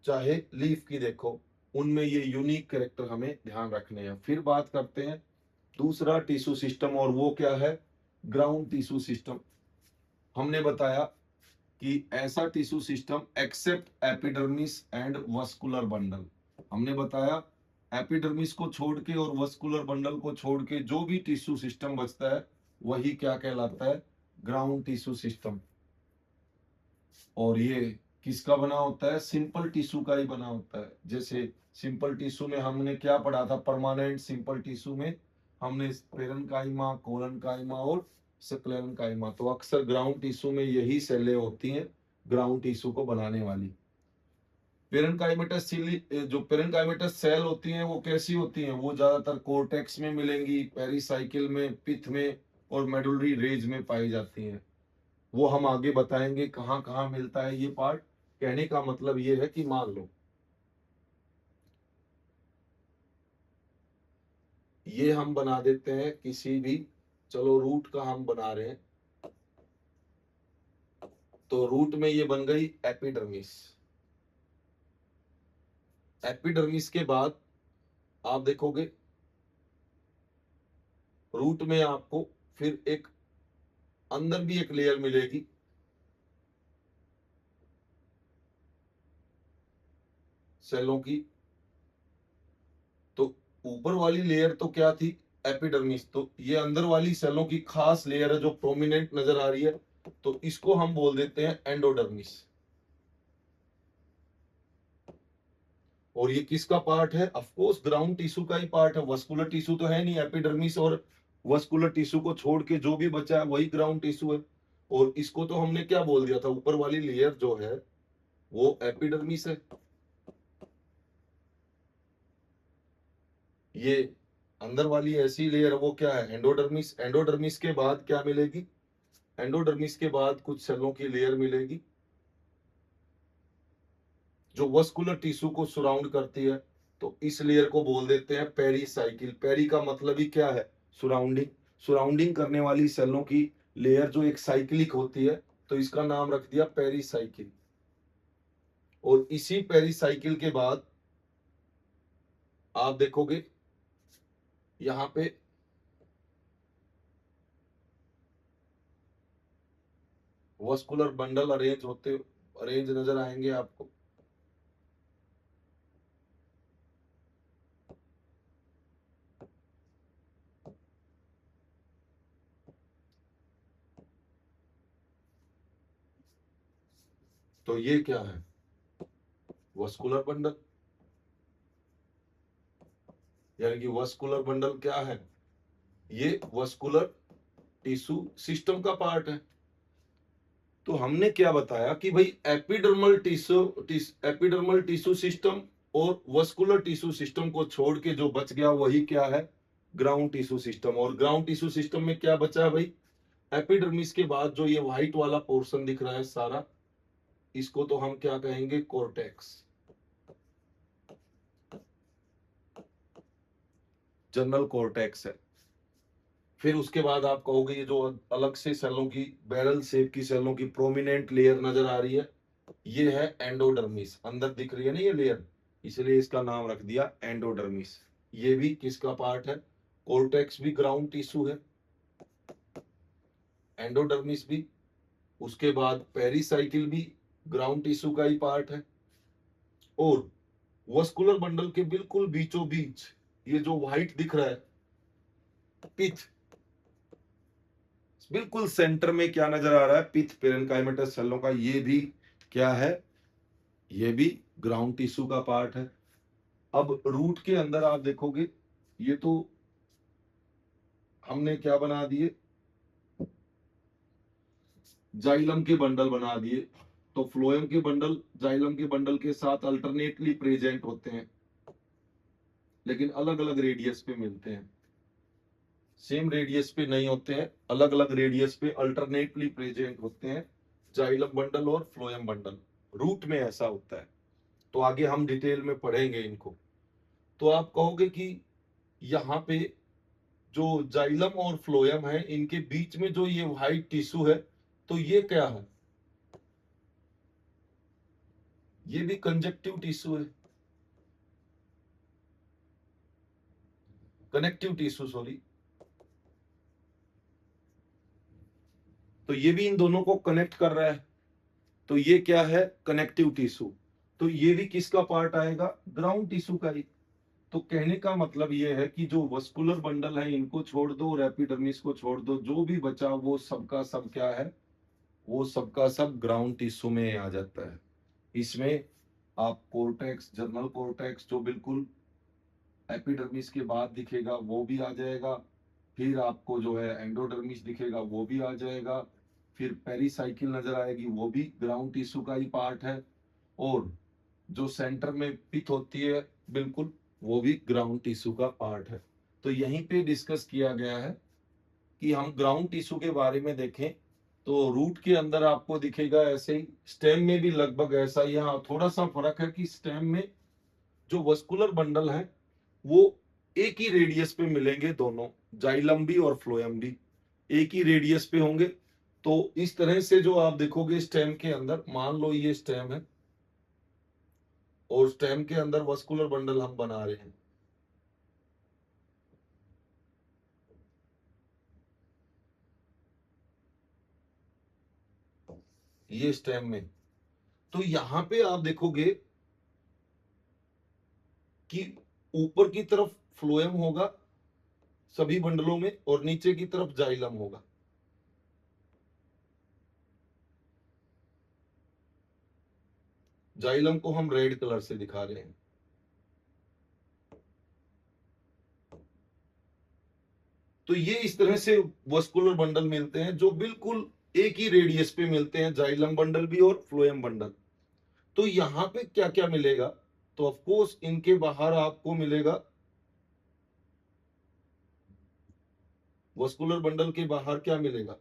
चाहे लीफ की देखो, उनमें ये यूनिक कैरेक्टर हमें ध्यान रखने हैं। फिर बात करते हैं दूसरा टिश्यू सिस्टम, और वो क्या है? Ground tissue system. हमने बताया कि ऐसा tissue system except epidermis and vascular bundle. हमने बताया एपिडर्मिस को छोड़ के और वस्कुलर बंडल को छोड़ के जो भी टिश्यू सिस्टम बचता है वही क्या कहलाता है? Ground tissue system. और ये किसका बना होता है? सिंपल टिश्यू का ही बना होता है। जैसे सिंपल टिश्यू में हमने क्या पढ़ा था? परमानेंट सिंपल टिश्यू में हमने पेरेन्काइमा, कोलेनकाइमा और स्क्लेरेन्काइमा। तो अक्सर ग्राउंड टिश्यू में यही सेलें होती हैं ग्राउंड टिश्यू को बनाने वाली। पेरेन्काइमेटस जो पेरेन्काइमेटस सेल होती हैं वो कैसी होती हैं? वो ज्यादातर कोर्टेक्स में मिलेंगी, पेरिसाइकिल में, पिथ में और मेडुलरी रेज में पाई जाती हैं। वो हम आगे बताएंगे कहाँ कहाँ मिलता है ये पार्ट। कहने का मतलब ये है कि मान लो ये हम बना देते हैं किसी भी, चलो रूट का हम बना रहे हैं, तो रूट में ये बन गई एपिडर्मिस। एपिडर्मिस के बाद आप देखोगे रूट में आपको फिर एक अंदर भी एक लेयर मिलेगी, सेलों की। तो ऊपर वाली लेयर तो क्या थी? एपिडर्मिस। तो ये अंदर वाली सेलों की खास लेयर है जो प्रोमिनेंट नजर आ रही है, तो इसको हम बोल देते हैं एंडोडर्मिस। और ये किसका पार्ट है? ऑफ कोर्स ग्राउंड टिश्यू का ही पार्ट है। वस्कुलर टिश्यू तो है नहीं, एपिडर्मिस और वस्कुलर टिश्यू को छोड़ के जो भी बचा है वही ग्राउंड टिश्यू है। और इसको तो हमने क्या बोल दिया था? ऊपर वाली लेयर जो है वो एपिडर्मिस है। ये अंदर वाली ऐसी लेयर वो क्या है? एंडोडर्मिस। एंडोडर्मिस के बाद क्या मिलेगी? एंडोडर्मिस के बाद कुछ सेलों की लेयर मिलेगी जो वस्कुलर टिश्यू को सराउंड करती है। तो इस लेयर को बोल देते हैं पेरीसाइकिल। पेरी का मतलब ही क्या है? सराउंडिंग। सराउंडिंग करने वाली सेलों की लेयर जो एक साइक्लिक होती है, तो इसका नाम रख दिया पेरीसाइकिल। और इसी पेरीसाइकिल के बाद आप देखोगे यहां पे वस्कुलर बंडल अरेंज नजर आएंगे आपको। तो ये क्या है? Vascular bundle. यानी कि वस्कुलर बंडल क्या है? ये वस्कुलर टिश्यू सिस्टम का पार्ट है। तो हमने क्या बताया कि भाई एपिडर्मल टिश्यू सिस्टम और वस्कुलर टिश्यू सिस्टम को छोड़ के जो बच गया वही क्या है? Ground tissue system. और ग्राउंड टिश्यू सिस्टम में क्या बचा है भाई? एपिडर्मिस के बाद जो ये व्हाइट वाला पोर्शन दिख रहा है सारा, इसको तो हम क्या कहेंगे? कोर्टेक्स। जनरल कॉर्टेक्स है। फिर उसके बाद आप कहोगे ये जो अलग से सेलों की बैरल शेप की सेलों की प्रोमिनेंट लेयर नजर आ रही है, ये है एंडोडर्मिस, अंदर दिख रही है ना ये लेयर, इसलिए इसका नाम रख दिया एंडोडर्मिस। ये भी किसका पार्ट है? कॉर्टेक्स भी ग्राउंड टिश्यू है, एंडोडर्मिस भी। उसके बाद पेरिसाइकिल भी ग्राउंड टिश्यू का ही पार्ट है। और वस्कुलर बंडल के बिल्कुल बीचों बीच ये जो व्हाइट दिख रहा है पिथ, बिल्कुल सेंटर में क्या नजर आ रहा है? पिथ पेरेन्काइमेटस सेलों का। ये भी क्या है? ये भी ग्राउंड टिश्यू का पार्ट है। अब रूट के अंदर आप देखोगे ये तो हमने क्या बना दिए, जाइलम के बंडल बना दिए। तो फ्लोएम के बंडल जाइलम के बंडल के साथ अल्टरनेटली प्रेजेंट होते हैं, लेकिन अलग अलग रेडियस पे मिलते हैं, सेम रेडियस पे नहीं होते हैं, अलग अलग रेडियस पे अल्टरनेटली प्रेजेंट होते हैं जाइलम बंडल और फ्लोएम बंडल। रूट में ऐसा होता है। तो आगे हम डिटेल में पढ़ेंगे इनको। तो आप कहोगे कि यहाँ पे जो जाइलम और फ्लोएम है इनके बीच में जो ये व्हाइट टिश्यू है, तो ये क्या है? ये भी कंजक्टिव टिश्यू है, कनेक्टिव टिश्यू सॉरी। तो ये भी इन दोनों को कनेक्ट कर रहा है, तो ये क्या है? Connective tissue. तो ये भी किसका पार्ट आएगा? ग्राउंड टिश्यू का ही। तो कहने का मतलब ये है कि जो वस्कुलर बंडल है इनको छोड़ दो और एपिडर्मिस को छोड़ दो, जो भी बचा वो सबका सब क्या है? वो सबका सब ग्राउंड टिश्यू में आ जाता है। इसमें आप कोर्टेक्स, जर्नल कोर्टेक्स जो बिल्कुल एपिडर्मिस के बाद दिखेगा वो भी आ जाएगा। फिर आपको जो है एंडोडर्मिस दिखेगा वो भी आ जाएगा। फिर पेरिसाइकिल नजर आएगी, वो भी ग्राउंड टिश्यू का ही पार्ट है। और जो सेंटर में पिथ होती है बिल्कुल, वो भी ग्राउंड टिश्यू का पार्ट है। तो यहीं पे डिस्कस किया गया है कि हम ग्राउंड टिश्यू के बारे में देखें तो रूट के अंदर आपको दिखेगा ऐसे ही, स्टेम में भी लगभग ऐसा ही। हाँ, थोड़ा सा फर्क है कि स्टेम में जो वस्कुलर बंडल है वो एक ही रेडियस पे मिलेंगे, दोनों जाइलम भी और फ्लोएम भी एक ही रेडियस पे होंगे। तो इस तरह से जो आप देखोगे स्टेम के अंदर, मान लो ये स्टेम है और स्टेम के अंदर वस्कुलर बंडल हम बना रहे हैं। ये स्टेम में, तो यहां पे आप देखोगे कि ऊपर की तरफ फ्लोएम होगा सभी बंडलों में और नीचे की तरफ जाइलम होगा। जाइलम को हम रेड कलर से दिखा रहे हैं। तो ये इस तरह से वस्कुलर बंडल मिलते हैं जो बिल्कुल एक ही रेडियस पे मिलते हैं, जाइलम बंडल भी और फ्लोएम बंडल। तो यहां पे क्या क्या मिलेगा? तो ऑफ कोर्स इनके बाहर आपको मिलेगा, वस्कुलर बंडल के बाहर क्या मिलेगा?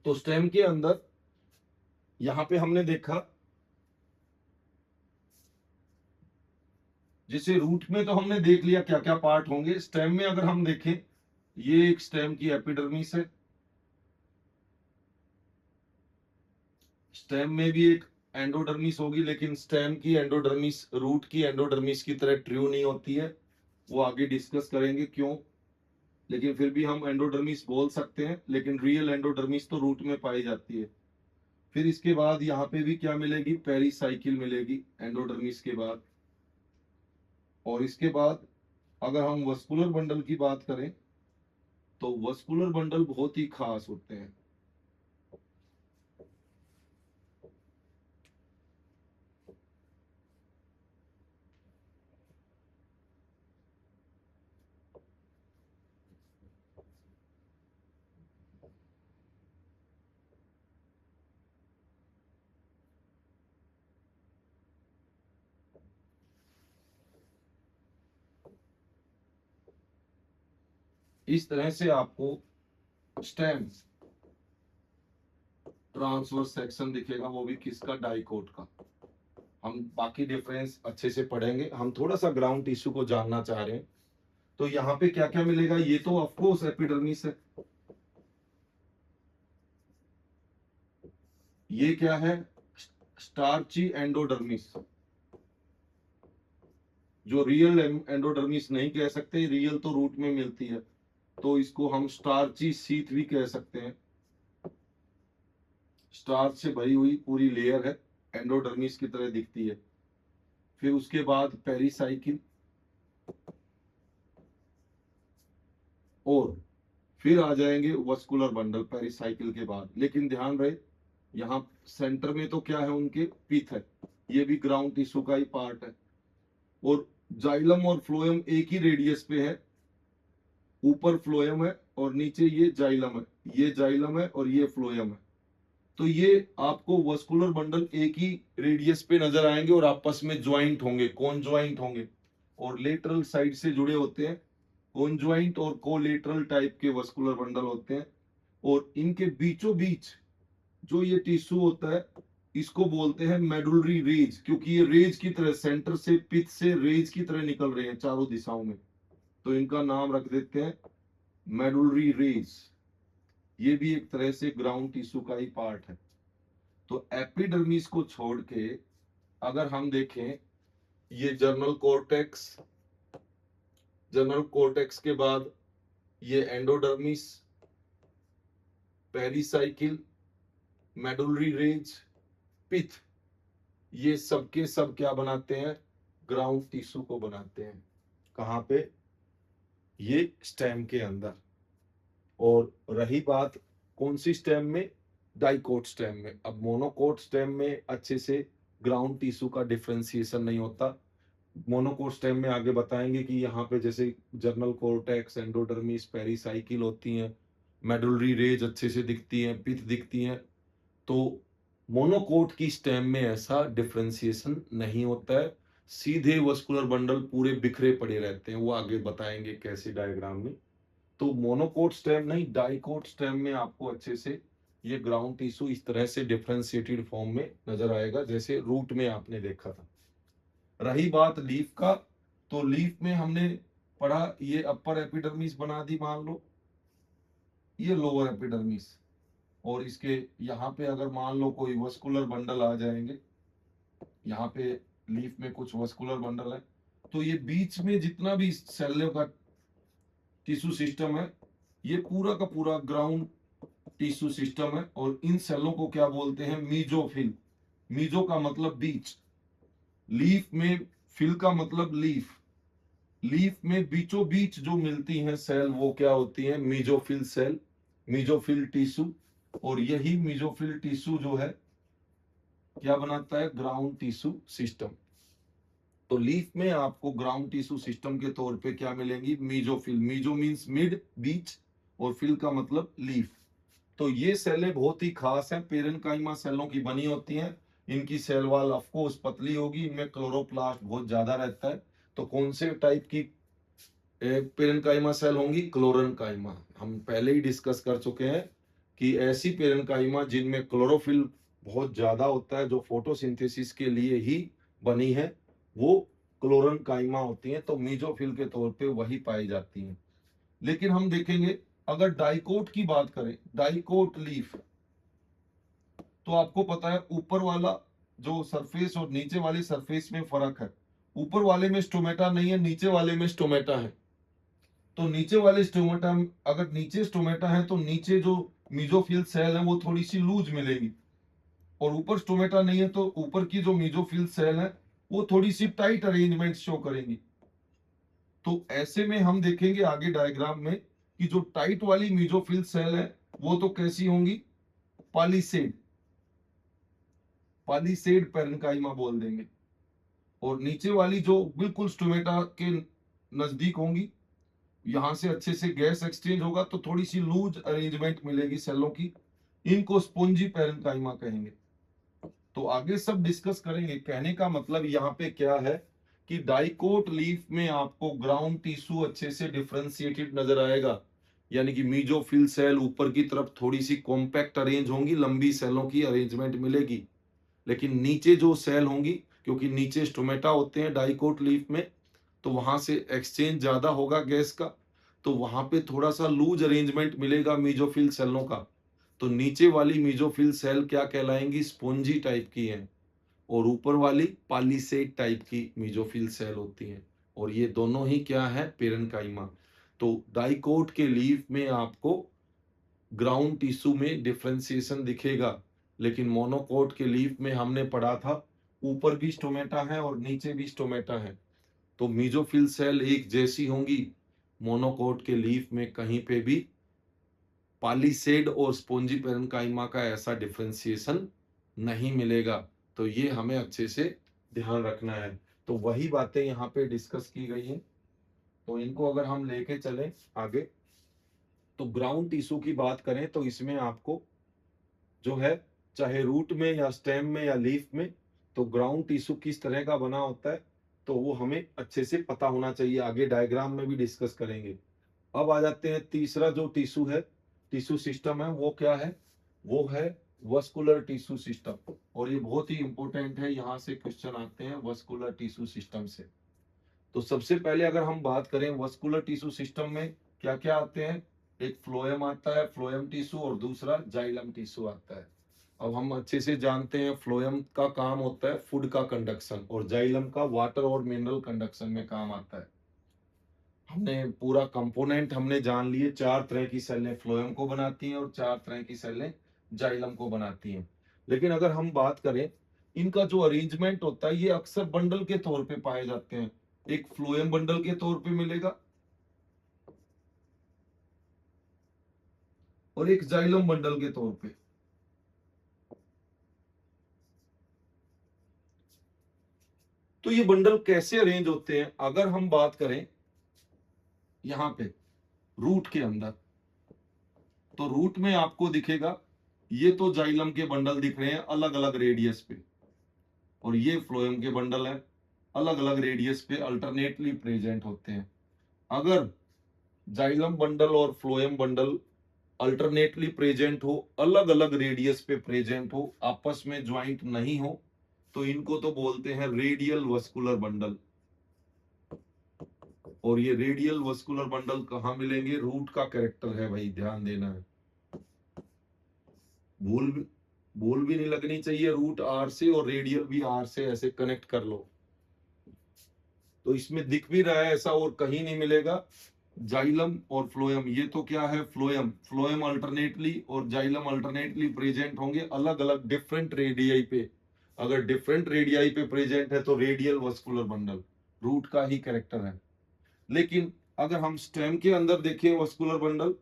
तो स्टेम के अंदर यहां पे हमने देखा, जैसे रूट में तो हमने देख लिया क्या क्या पार्ट होंगे। स्टेम में अगर हम देखें, ये एक स्टेम की एपिडर्मिस है। स्टेम में भी एक एंडोडर्मिस होगी, लेकिन स्टेम की एंडोडर्मिस रूट की एंडोडर्मिस की तरह ट्रू नहीं होती है। वो आगे डिस्कस करेंगे क्यों। लेकिन फिर भी हम एंडोडर्मिस बोल सकते हैं, लेकिन रियल एंडोडर्मिस तो रूट में पाई जाती है। फिर इसके बाद यहाँ पे भी क्या मिलेगी? पेरिसाइकिल मिलेगी एंडोडर्मिस के बाद। और इसके बाद अगर हम वस्कुलर बंडल की बात करें तो वस्कुलर बंडल बहुत ही खास होते हैं। इस तरह से आपको स्टेम ट्रांसवर्स सेक्शन दिखेगा, वो भी किसका, डाइकोट का। हम बाकी डिफरेंस अच्छे से पढ़ेंगे, हम थोड़ा सा ग्राउंड टिश्यू को जानना चाह रहे हैं। तो यहाँ पे क्या क्या मिलेगा, ये तो ऑफ कोर्स एपिडर्मिस है। ये क्या है, स्टार्ची एंडोडर्मिस, जो रियल एंडोडर्मिस नहीं कह सकते, रियल तो रूट में मिलती है, तो इसको हम स्टार्ची सीथ भी कह सकते हैं। स्टार्च से भरी हुई पूरी लेयर है, एंडोडर्मिस की तरह दिखती है। फिर उसके बाद पेरिसाइकिल, और फिर आ जाएंगे वस्कुलर बंडल पेरिसाइकिल के बाद। लेकिन ध्यान रहे, यहाँ सेंटर में तो क्या है, उनके पिथ है, ये भी ग्राउंड टिश्यू का ही पार्ट है। और जाइलम और फ्लोएम एक ही रेडियस पे है, ऊपर फ्लोएम है और नीचे ये जाइलम है, ये जाइलम है और ये फ्लोएम है। तो ये आपको वस्कुलर बंडल एक ही रेडियस पे नजर आएंगे और आपस में ज्वाइंट होंगे, कौन ज्वाइंट होंगे, और लेटरल साइड से जुड़े होते हैं। कॉन्ज्वाइंट और कोलेटरल टाइप के वस्कुलर बंडल होते हैं। और इनके बीचों बीच जो ये टिश्यू होता है, इसको बोलते हैं मेडुलरी रेज, क्योंकि ये रेज की तरह सेंटर से, पिथ से रेज की तरह निकल रहे हैं चारों दिशाओं में, तो इनका नाम रख देते हैं मेडुलरी रेज। ये भी एक तरह से ग्राउंड टिश्यू का ही पार्ट है। तो एपिडर्मिस को छोड़ के अगर हम देखें, ये जर्नल कॉर्टेक्स, जर्नल कॉर्टेक्स के बाद ये एंडोडर्मिस, पेरिसाइकिल, मेडुलरी रेज, पिथ, ये सब के सब क्या बनाते हैं, ग्राउंड टिश्यू को बनाते हैं। कहाँ पे, ये स्टेम के अंदर। और रही बात कौन सी स्टेम में, डाइकोट स्टेम में। अब मोनोकोट स्टेम में अच्छे से ग्राउंड टिश्यू का डिफरेंशिएशन नहीं होता। मोनोकोट स्टेम में आगे बताएंगे कि यहाँ पे जैसे जर्नल कॉर्टेक्स, एंडोडर्मिस, पेरिसाइकिल होती हैं, मेडुलरी रेज अच्छे से दिखती हैं, पिथ दिखती हैं। तो मोनोकोट की स्टेम में ऐसा डिफरेंशिएशन नहीं होता है, सीधे वस्कुलर बंडल पूरे बिखरे पड़े रहते हैं, वो आगे बताएंगे कैसे डायग्राम में। तो मोनोकोट स्टेम नहीं, डाइकोट स्टेम में आपको अच्छे से ये ग्राउंड टिश्यू इस तरह से डिफरेंशिएटेड फॉर्म में नजर आएगा, जैसे रूट में आपने देखा था। रही बात लीफ का, तो लीफ में हमने पढ़ा, ये अपर एपिडर्मिस बना दी मान लो, ये लोअर एपिडर्मिस, और इसके यहाँ पे अगर मान लो कोई वस्कुलर बंडल आ जाएंगे, यहाँ पे लीफ में कुछ वस्कुलर बंडल है, तो ये बीच में जितना भी सेलों का टिश्यू सिस्टम है, ये पूरा का पूरा ग्राउंड टिश्यू सिस्टम है। और इन सेलों को क्या बोलते हैं, मीजोफिल। मीजो का मतलब बीच, लीफ में फिल का मतलब लीफ, लीफ में बीचों बीच जो मिलती हैं सेल, वो क्या होती हैं, मीजोफिल सेल, मीजोफिल टिश्यू। और यही मीजोफिल टिश्यू जो है क्या बनाता है, ग्राउंड टिश्यू सिस्टम। तो लीफ में आपको ग्राउंड टिश्यू सिस्टम के तौर पे क्या मिलेंगी, मीजोफिल। मीजो मींस मिड, बीच, और फिल का मतलब लीफ। तो ये सेलें बहुत ही खास हैं, पेरेन्काइमा सेलों की बनी होती हैं। इनकी सेल वॉल ऑफ कोर्स पतली होगी, इनमें क्लोरोप्लास्ट बहुत ज्यादा रहता है। तो कौन से टाइप की पेरेन्काइमा सेल होंगी, क्लोरेन्काइमा। हम पहले ही डिस्कस कर चुके हैं कि ऐसी पेरेन्काइमा जिनमें क्लोरोफिल बहुत ज्यादा होता है, जो फोटोसिंथेसिस के लिए ही बनी है, वो क्लोरेन्काइमा होती हैं। तो मीजोफिल के तौर पे वही पाई जाती हैं। लेकिन हम देखेंगे अगर डाइकोट की बात करें, डाइकोट लीफ, तो आपको पता है ऊपर वाला जो सरफेस और नीचे वाले सरफेस में फर्क है। ऊपर वाले में स्टोमेटा नहीं है, नीचे वाले में स्टोमेटा है। तो नीचे वाले स्टोमेटा, अगर नीचे स्टोमेटा है तो नीचे जो मीजोफिल सेल है वो थोड़ी सी लूज मिलेगी, और ऊपर स्टोमेटा नहीं है तो ऊपर की जो मीजोफिल सेल है वो थोड़ी सी टाइट अरेंजमेंट शो करेंगी। तो ऐसे में हम देखेंगे आगे डायग्राम में कि जो टाइट वाली मीजोफिल सेल है वो तो कैसी होंगी, पॉलीसेड, पॉलीसेड पेरेन्काइमा बोल देंगे। और नीचे वाली जो बिल्कुल स्टोमेटा के नजदीक होंगी, यहां से अच्छे से गैस एक्सचेंज होगा तो थोड़ी सी लूज अरेंजमेंट मिलेगी सेलों की, इनको स्पोंजी पेरेन्काइमा कहेंगे। तो आगे सब डिस्कस करेंगे। कहने का मतलब यहाँ पे क्या है कि डाइकोट लीफ में आपको ग्राउंड टिश्यू अच्छे से डिफरेंशिएटेड नजर आएगा, यानी कि मीजोफिल सेल ऊपर की तरफ थोड़ी सी कॉम्पैक्ट अरेंज होंगी, लंबी सेलों की अरेंजमेंट मिलेगी। लेकिन नीचे जो सेल होंगी, क्योंकि नीचे स्टोमेटा होते हैं डाइकोट लीफ में, तो वहां से एक्सचेंज ज्यादा होगा गैस का, तो वहां पे थोड़ा सा लूज अरेंजमेंट मिलेगा मीजोफिल सेलों का। तो नीचे वाली मीजोफिल सेल क्या कहलाएंगी, स्पोंजी टाइप की हैं, और ऊपर वाली पॉलीसेड टाइप की मीजोफिल सेल होती हैं। और ये दोनों ही क्या है, पेरेन्काइमा। तो डाइकोट के लीफ में आपको ग्राउंड टिश्यू में डिफरेंशिएशन दिखेगा, लेकिन मोनोकोट के लीफ में हमने पढ़ा था ऊपर भी स्टोमेटा है और नीचे भी स्टोमेटा है, तो मीजोफिल सेल एक जैसी होंगी। मोनोकोट के लीफ में कहीं पे भी पॉलीसेड और स्पोंजी पेरेन्काइमा का ऐसा डिफरेंशिएशन नहीं मिलेगा। तो ये हमें अच्छे से ध्यान रखना है। तो वही बातें यहाँ पे डिस्कस की गई हैं, तो इनको अगर हम लेके चलें आगे, तो ग्राउंड टिश्यू की बात करें तो इसमें आपको जो है, चाहे रूट में या स्टेम में या लीफ में, तो ग्राउंड टिश्यू किस तरह का बना होता है तो वो हमें अच्छे से पता होना चाहिए। आगे डायग्राम में भी डिस्कस करेंगे। अब आ जाते हैं तीसरा जो टिश्यू है, टिश्यू सिस्टम है, वो क्या है, वो है वस्कुलर टिश्यू सिस्टम। और ये बहुत ही इंपॉर्टेंट है, यहां से क्वेश्चन आते हैं वस्कुलर टिश्यू सिस्टम से। तो सबसे पहले अगर हम बात करें वस्कुलर टिश्यू सिस्टम में क्या क्या आते हैं, एक फ्लोएम आता है, फ्लोएम टिश्यू, और दूसरा जाइलम टिश्यू आता है। अब हम अच्छे से जानते हैं फ्लोएम का काम होता है फूड का कंडक्शन, और जाइलम का वाटर और मिनरल कंडक्शन में काम आता है। हमने पूरा कंपोनेंट हमने जान लिए, 4 तरह की सेलें फ्लोएम को बनाती हैं और 4 तरह की सेलें जाइलम को बनाती हैं। लेकिन अगर हम बात करें इनका जो अरेंजमेंट होता है, ये अक्सर बंडल के तौर पे पाए जाते हैं। एक फ्लोएम बंडल के तौर पे मिलेगा और एक जाइलम बंडल के तौर पे। तो ये बंडल कैसे अरेंज होते हैं, अगर हम बात करें यहां पे रूट के अंदर, तो रूट में आपको दिखेगा ये तो जाइलम के बंडल दिख रहे हैं अलग अलग रेडियस पे, और ये फ्लोएम के बंडल हैं अलग अलग रेडियस पे अल्टरनेटली प्रेजेंट होते हैं। अगर जाइलम बंडल और फ्लोएम बंडल अल्टरनेटली प्रेजेंट हो, अलग अलग रेडियस पे प्रेजेंट हो, आपस में ज्वाइंट नहीं हो, तो इनको तो बोलते हैं रेडियल वस्कुलर बंडल। और ये रेडियल वस्कुलर बंडल कहाँ मिलेंगे, रूट का कैरेक्टर है भाई, ध्यान देना है। भूल भूल भी नहीं लगनी चाहिए, रूट आर से और रेडियल भी आर से ऐसे कनेक्ट कर लो। तो इसमें दिख भी रहा है ऐसा, और कहीं नहीं मिलेगा। जाइलम और फ्लोएम, ये तो क्या है, फ्लोएम, फ्लोएम अल्टरनेटली और जाइलम अल्टरनेटली प्रेजेंट होंगे अलग अलग डिफरेंट रेडियाई पे। अगर डिफरेंट रेडियाई पे प्रेजेंट है तो रेडियल वस्कुलर बंडल, रूट का ही कैरेक्टर है। लेकिन अगर हम स्टेम के अंदर देखें वस्कुलर बंडल,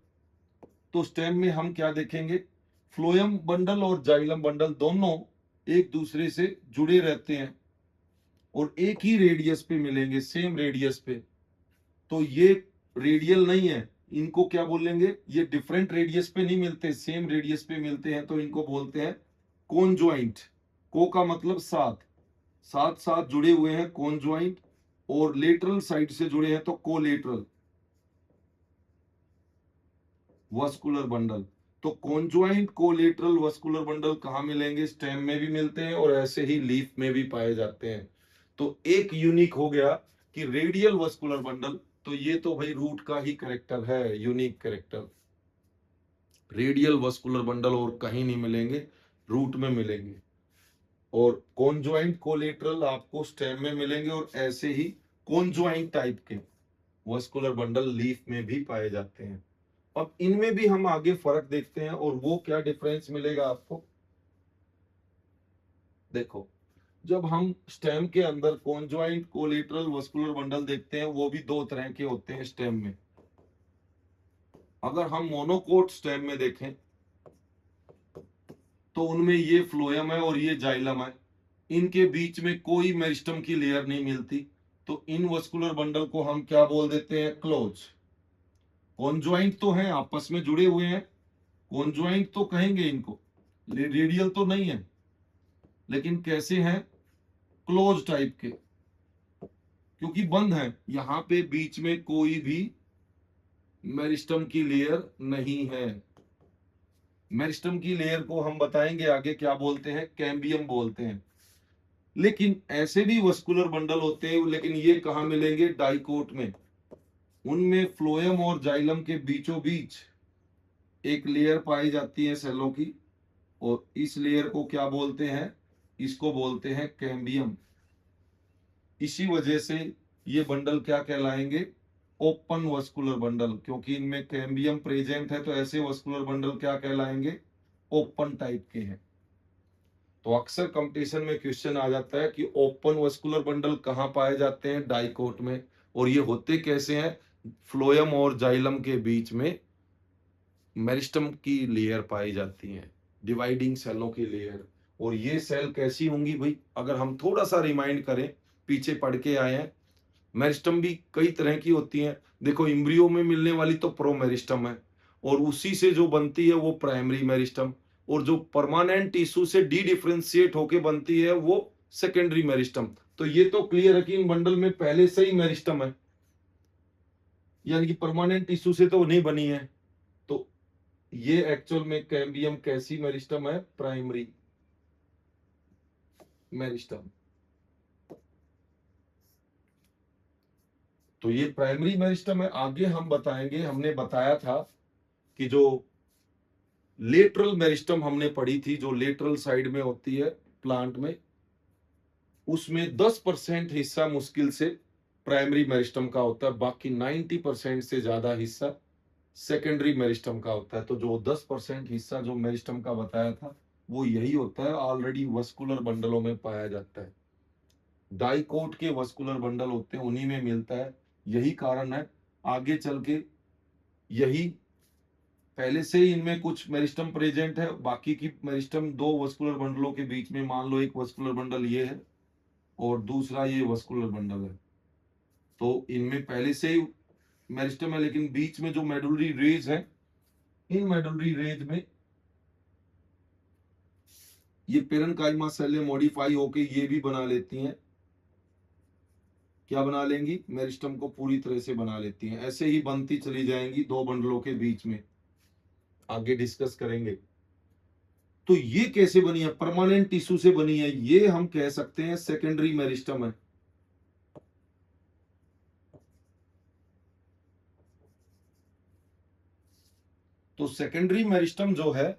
तो स्टेम में हम क्या देखेंगे, फ्लोएम बंडल और जाइलम बंडल दोनों एक दूसरे से जुड़े रहते हैं और एक ही रेडियस पे मिलेंगे, सेम रेडियस पे। तो ये रेडियल नहीं है, इनको क्या बोलेंगे, ये डिफरेंट रेडियस पे नहीं मिलते, सेम रेडियस पे मिलते हैं, तो इनको बोलते हैं कोनज्वाइंट। को का मतलब साथ, साथ साथ जुड़े हुए हैं कोनज्वाइंट, और लेटरल साइड से जुड़े हैं तो कोलेटरल वस्कुलर बंडल। तो कॉन्ज्वाइंट कोलेटरल वस्कुलर बंडल कहाँ मिलेंगे, स्टेम में भी मिलते हैं और ऐसे ही लीफ में भी पाए जाते हैं। तो एक यूनिक हो गया कि रेडियल वस्कुलर बंडल, तो ये तो भाई रूट का ही कैरेक्टर है, unique character. Radial vascular bundle और कहीं नहीं मिलेंगे, रूट में मिलेंगे। और कॉन्ज्वाइंट कोलेटरल आपको स्टेम में मिलेंगे, और ऐसे ही कॉन्ज्वाइंट टाइप के वस्कुलर बंडल लीफ में भी पाए जाते हैं। अब इनमें भी हम आगे फर्क देखते हैं, और वो क्या डिफरेंस मिलेगा आपको, देखो। जब हम स्टेम के अंदर कॉन्ज्वाइंट कोलेटरल वस्कुलर बंडल देखते हैं, वो भी 2 तरह के होते हैं स्टेम में। अगर हम मोनोकोट स्टेम में देखें तो उनमें ये फ्लोएम है और ये जाइलम है, इनके बीच में कोई मेरिस्टम की लेयर नहीं मिलती, तो इन वस्कुलर बंडल को हम क्या बोल देते हैं, क्लोज। कॉन्ज्वाइंट तो हैं, आपस में जुड़े हुए हैं, कॉन्ज्वाइंट तो कहेंगे इनको, रेडियल तो नहीं है, लेकिन कैसे हैं, क्लोज टाइप के, क्योंकि बंद है, यहां पे बीच में कोई भी मेरिस्टम की लेयर नहीं है। मेरिस्टम की लेयर को हम बताएंगे आगे क्या बोलते हैं, कैम्बियम बोलते हैं। लेकिन ऐसे भी वस्कुलर बंडल होते हैं, लेकिन ये कहाँ मिलेंगे, डाइकोट में। उनमें फ्लोएम और जाइलम के बीचों बीच एक लेयर पाई जाती है सेलों की, और इस लेयर को क्या बोलते हैं, इसको बोलते हैं कैम्बियम। इसी वजह से ये बंडल क्या कहलाएंगे, ओपन वस्कुलर बंडल, क्योंकि इनमें कैम्बियम प्रेजेंट है, तो ऐसे वस्कुलर बंडल क्या कहलाएंगे, ओपन टाइप के हैं। तो अक्सर कंपटीशन में क्वेश्चन आ जाता है कि ओपन वस्कुलर बंडल कहाँ पाए जाते हैं, डाइकोट में। और ये होते कैसे हैं, फ्लोएम और जाइलम के बीच में मेरिस्टम की लेयर पाई जाती है, डिवाइडिंग सेलों की लेयर। और ये सेल कैसी होंगी भाई, अगर हम थोड़ा सा रिमाइंड करें, पीछे पढ़ के आए हैं, मेरिस्टम भी कई तरह की होती हैं। देखो इम्ब्रियो में मिलने वाली तो प्रोमेरिस्टम है, और उसी से जो बनती है वो प्राइमरी मेरिस्टम, और जो परमानेंट टिश्यू से डी डिफरेंशिएट होके बनती है वो सेकेंडरी मेरिस्टम। तो ये तो क्लियर है कि इन बंडल में पहले से ही मेरिस्टम है, यानी कि परमानेंट टिश्यू से तो नहीं बनी है। तो ये एक्चुअल में कैम्बियम कैसी मेरिस्टम है, प्राइमरी मेरिस्टम। तो ये प्राइमरी मेरिस्टम है। आगे हम बताएंगे, हमने बताया था कि जो लेटरल मेरिस्टम हमने पढ़ी थी, जो लेटरल साइड में होती है प्लांट में, उसमें 10% हिस्सा मुश्किल से प्राइमरी मेरिस्टम का होता है, बाकी 90% से ज्यादा हिस्सा सेकेंडरी मेरिस्टम का होता है। तो जो 10% हिस्सा जो मेरिस्टम का बताया था वो यही होता है, ऑलरेडी वस्कुलर बंडलों में पाया जाता है। डाइकोट के वस्कुलर बंडल होते हैं, उन्हीं में मिलता है। यही कारण है आगे चल के, यही पहले से ही इनमें कुछ मेरिस्टम प्रेजेंट है, बाकी की मेरिस्टम दो वस्कुलर बंडलों के बीच में, मान लो एक वस्कुलर बंडल ये है और दूसरा ये वस्कुलर बंडल है, तो इनमें पहले से ही मेरिस्टम है। लेकिन बीच में जो मेडुलरी रेज है, इन मेडुलरी रेज में ये पेरेन्काइमा सेलें मॉडिफाई होके ये भी बना लेती हैं, क्या बना लेंगी, मेरिस्टम को पूरी तरह से बना लेती हैं। ऐसे ही बनती चली जाएंगी दो बंडलों के बीच में, आगे डिस्कस करेंगे। तो ये कैसे बनी है, परमानेंट टिश्यू से बनी है, ये हम कह सकते हैं सेकेंडरी मेरिस्टम है। तो सेकेंडरी मेरिस्टम जो है,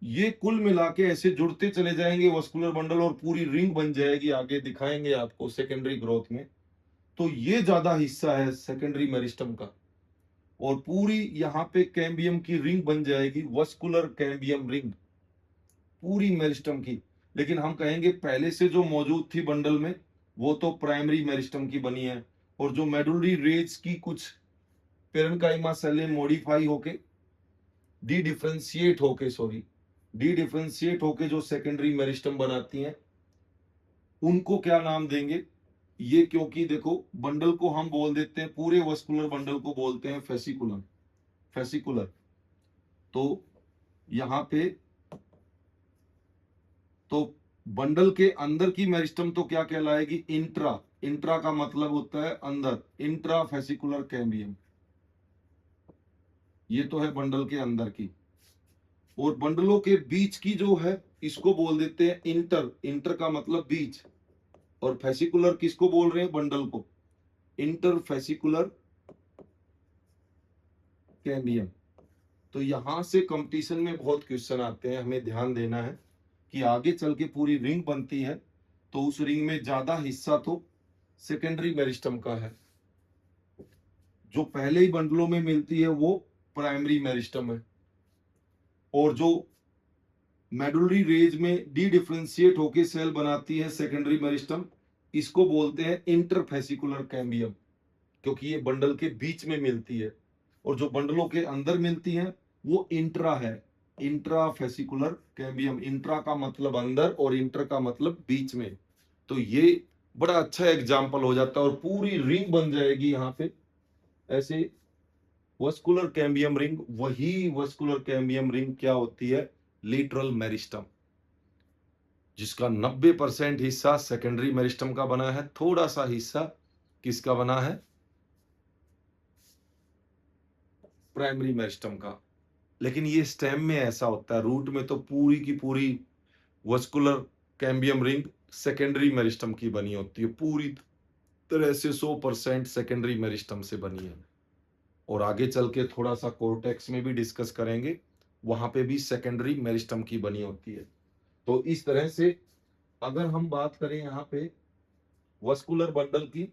ये कुल मिला के ऐसे जुड़ते चले जाएंगे वस्कुलर बंडल, और पूरी रिंग बन जाएगी, आगे दिखाएंगे आपको सेकेंडरी ग्रोथ में। तो ये ज्यादा हिस्सा है सेकेंडरी मेरिस्टम का, और पूरी यहाँ पे कैम्बियम की रिंग बन जाएगी, वस्कुलर कैम्बियम रिंग पूरी मेरिस्टम की। लेकिन हम कहेंगे पहले से जो मौजूद थी बंडल में वो तो प्राइमरी मेरिस्टम की बनी है, और जो मेडुलरी रेज की कुछ पेरेन्काइमा सेलें मॉडिफाई होके डी डिफरेंशिएट होके जो सेकेंडरी मेरिस्टम बनाती हैं, उनको क्या नाम देंगे ये, क्योंकि देखो बंडल को हम बोल देते हैं, पूरे वस्कुलर बंडल को बोलते हैं फेसिकुलर। तो यहाँ पे तो बंडल के अंदर की मेरिस्टम तो क्या कहलाएगी, इंट्रा का मतलब होता है अंदर, इंट्रा फेसिकुलर कैम्बियम, ये तो है बंडल के अंदर की। और बंडलों के बीच की जो है इसको बोल देते हैं इंटर का मतलब बीच, और फेसिकुलर किसको बोल रहे हैं, बंडल को, इंटर फेसिकुलर कैम्बियम। तो यहां से कंपटीशन में बहुत क्वेश्चन आते हैं, हमें ध्यान देना है कि आगे चल के पूरी रिंग बनती है, तो उस रिंग में ज्यादा हिस्सा तो सेकेंडरी मेरिस्टम का है, जो पहले ही बंडलों में मिलती है वो प्राइमरी मेरिस्टम है, और जो मेडुलरी रेज में डी डिफरेंशिएट होके सेल बनाती है सेकेंडरी मेरिस्टम, इसको बोलते हैं इंटरफेसिकुलर कैम्बियम, क्योंकि ये बंडल के बीच में मिलती है। और जो बंडलों के अंदर मिलती है वो इंट्रा है, इंट्राफेसिकुलर कैम्बियम। इंट्रा का मतलब अंदर और इंटर का मतलब बीच में। तो ये बड़ा अच्छा एग्जाम्पल हो जाता है, और पूरी रिंग बन जाएगी यहाँ पे ऐसे वस्कुलर कैम्बियम रिंग। वही वस्कुलर कैम्बियम रिंग क्या होती है, लेटरल मेरिस्टम, जिसका 90% हिस्सा सेकेंडरी मेरिस्टम का बना है, थोड़ा सा हिस्सा किसका बना है, प्राइमरी मेरिस्टम का। लेकिन ये स्टेम में ऐसा होता है, रूट में तो पूरी की पूरी vascular cambium ring secondary meristem की बनी होती है, पूरी तरह से 100% सेकेंडरी मेरिस्टम से बनी है। और आगे चल के थोड़ा सा कोर्टेक्स में भी डिस्कस करेंगे, वहां पे भी सेकेंडरी मेरिस्टम की बनी होती है। तो इस तरह से अगर हम बात करें यहाँ पे वस्कुलर बंडल की,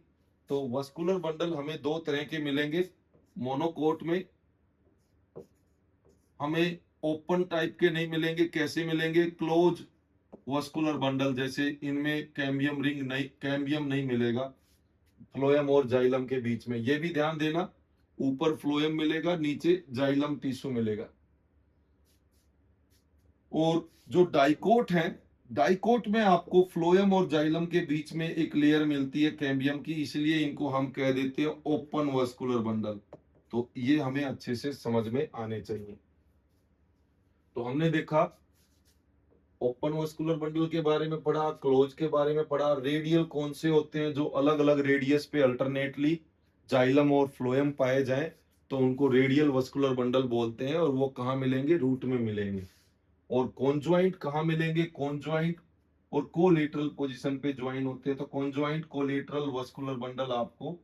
तो वस्कुलर बंडल हमें दो तरह के मिलेंगे। मोनोकोट में हमें ओपन टाइप के नहीं मिलेंगे, कैसे मिलेंगे, क्लोज वस्कुलर बंडल, जैसे इनमें कैम्बियम रिंग नहीं, कैम्बियम नहीं मिलेगा फ्लोएम और जाइलम के बीच में। ये भी ध्यान देना, ऊपर फ्लोएम मिलेगा, नीचे जाइलम टिश्यू मिलेगा। और जो डाइकोट है, डाइकोट में आपको फ्लोएम और जाइलम के बीच में एक लेयर मिलती है कैम्बियम की, इसलिए इनको हम कह देते हैं ओपन वस्कुलर बंडल। तो ये हमें अच्छे से समझ में आने चाहिए। तो हमने देखा ओपन वस्कुलर बंडल के बारे में पढ़ा, क्लोज के बारे में पढ़ा, रेडियल कौन से होते हैं जो अलग अलग रेडियस पे अल्टरनेटली जाइलम और फ्लोएम पाए जाएं, तो उनको रेडियल वस्कुलर बंडल बोलते हैं। और वो कहाँ मिलेंगे, रूट में मिलेंगे। और कॉन्जॉइंट कहाँ मिलेंगे, कॉन्जॉइंट और कोलेटरल पोजीशन पे ज्वाइन होते हैं। तो कॉन्जॉइंट कोलेटरल वस्कुलर बंडल आपको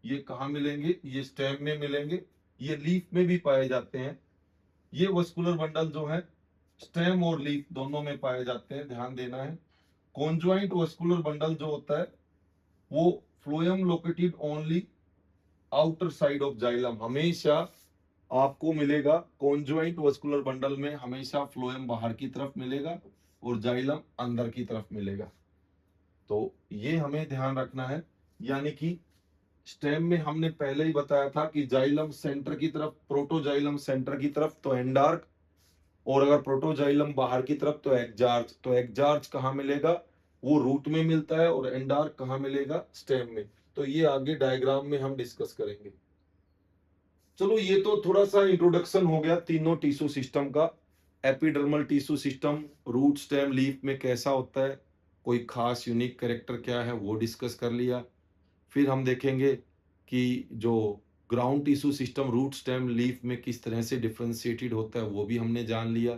ये कहाँ मिलेंगे, ये स्टेम में मिलेंगे, ये लीफ में भी पाए जाते हैं। ये वस्कुलर बंडल जो है स्टेम और लीफ दोनों में पाए जाते हैं, ध्यान देना है। कॉन्जॉइंट वस्कुलर बंडल जो होता है वो phloem located only outer side of xylem, हमेशा आपको मिलेगा कॉन्जॉइंट वस्कुलर बंडल में हमेशा फ्लोएम बाहर की तरफ मिलेगा और जाइलम अंदर की तरफ मिलेगा। तो ये हमें ध्यान रखना है। यानी कि स्टेम में हमने पहले ही बताया था कि जाइलम सेंटर की तरफ, प्रोटोजाइलम सेंटर की तरफ तो एंडार्क, और अगर प्रोटोजाइलम बाहर की तरफ तो एक्जार्च। तो एक्जार्च कहाँ मिलेगा, वो रूट में मिलता है, और एंडार्क कहाँ मिलेगा, स्टेम में। तो ये आगे डायग्राम में हम डिस्कस करेंगे। चलो ये तो थोड़ा सा इंट्रोडक्शन हो गया तीनों टिश्यू सिस्टम का। Epidermal tissue system root stem leaf में कैसा होता है, कोई खास यूनिक कैरेक्टर क्या है, वो डिस्कस कर लिया। फिर हम देखेंगे कि जो ground tissue system root stem leaf में किस तरह से डिफरेंशिएटेड होता है, वो भी हमने जान लिया।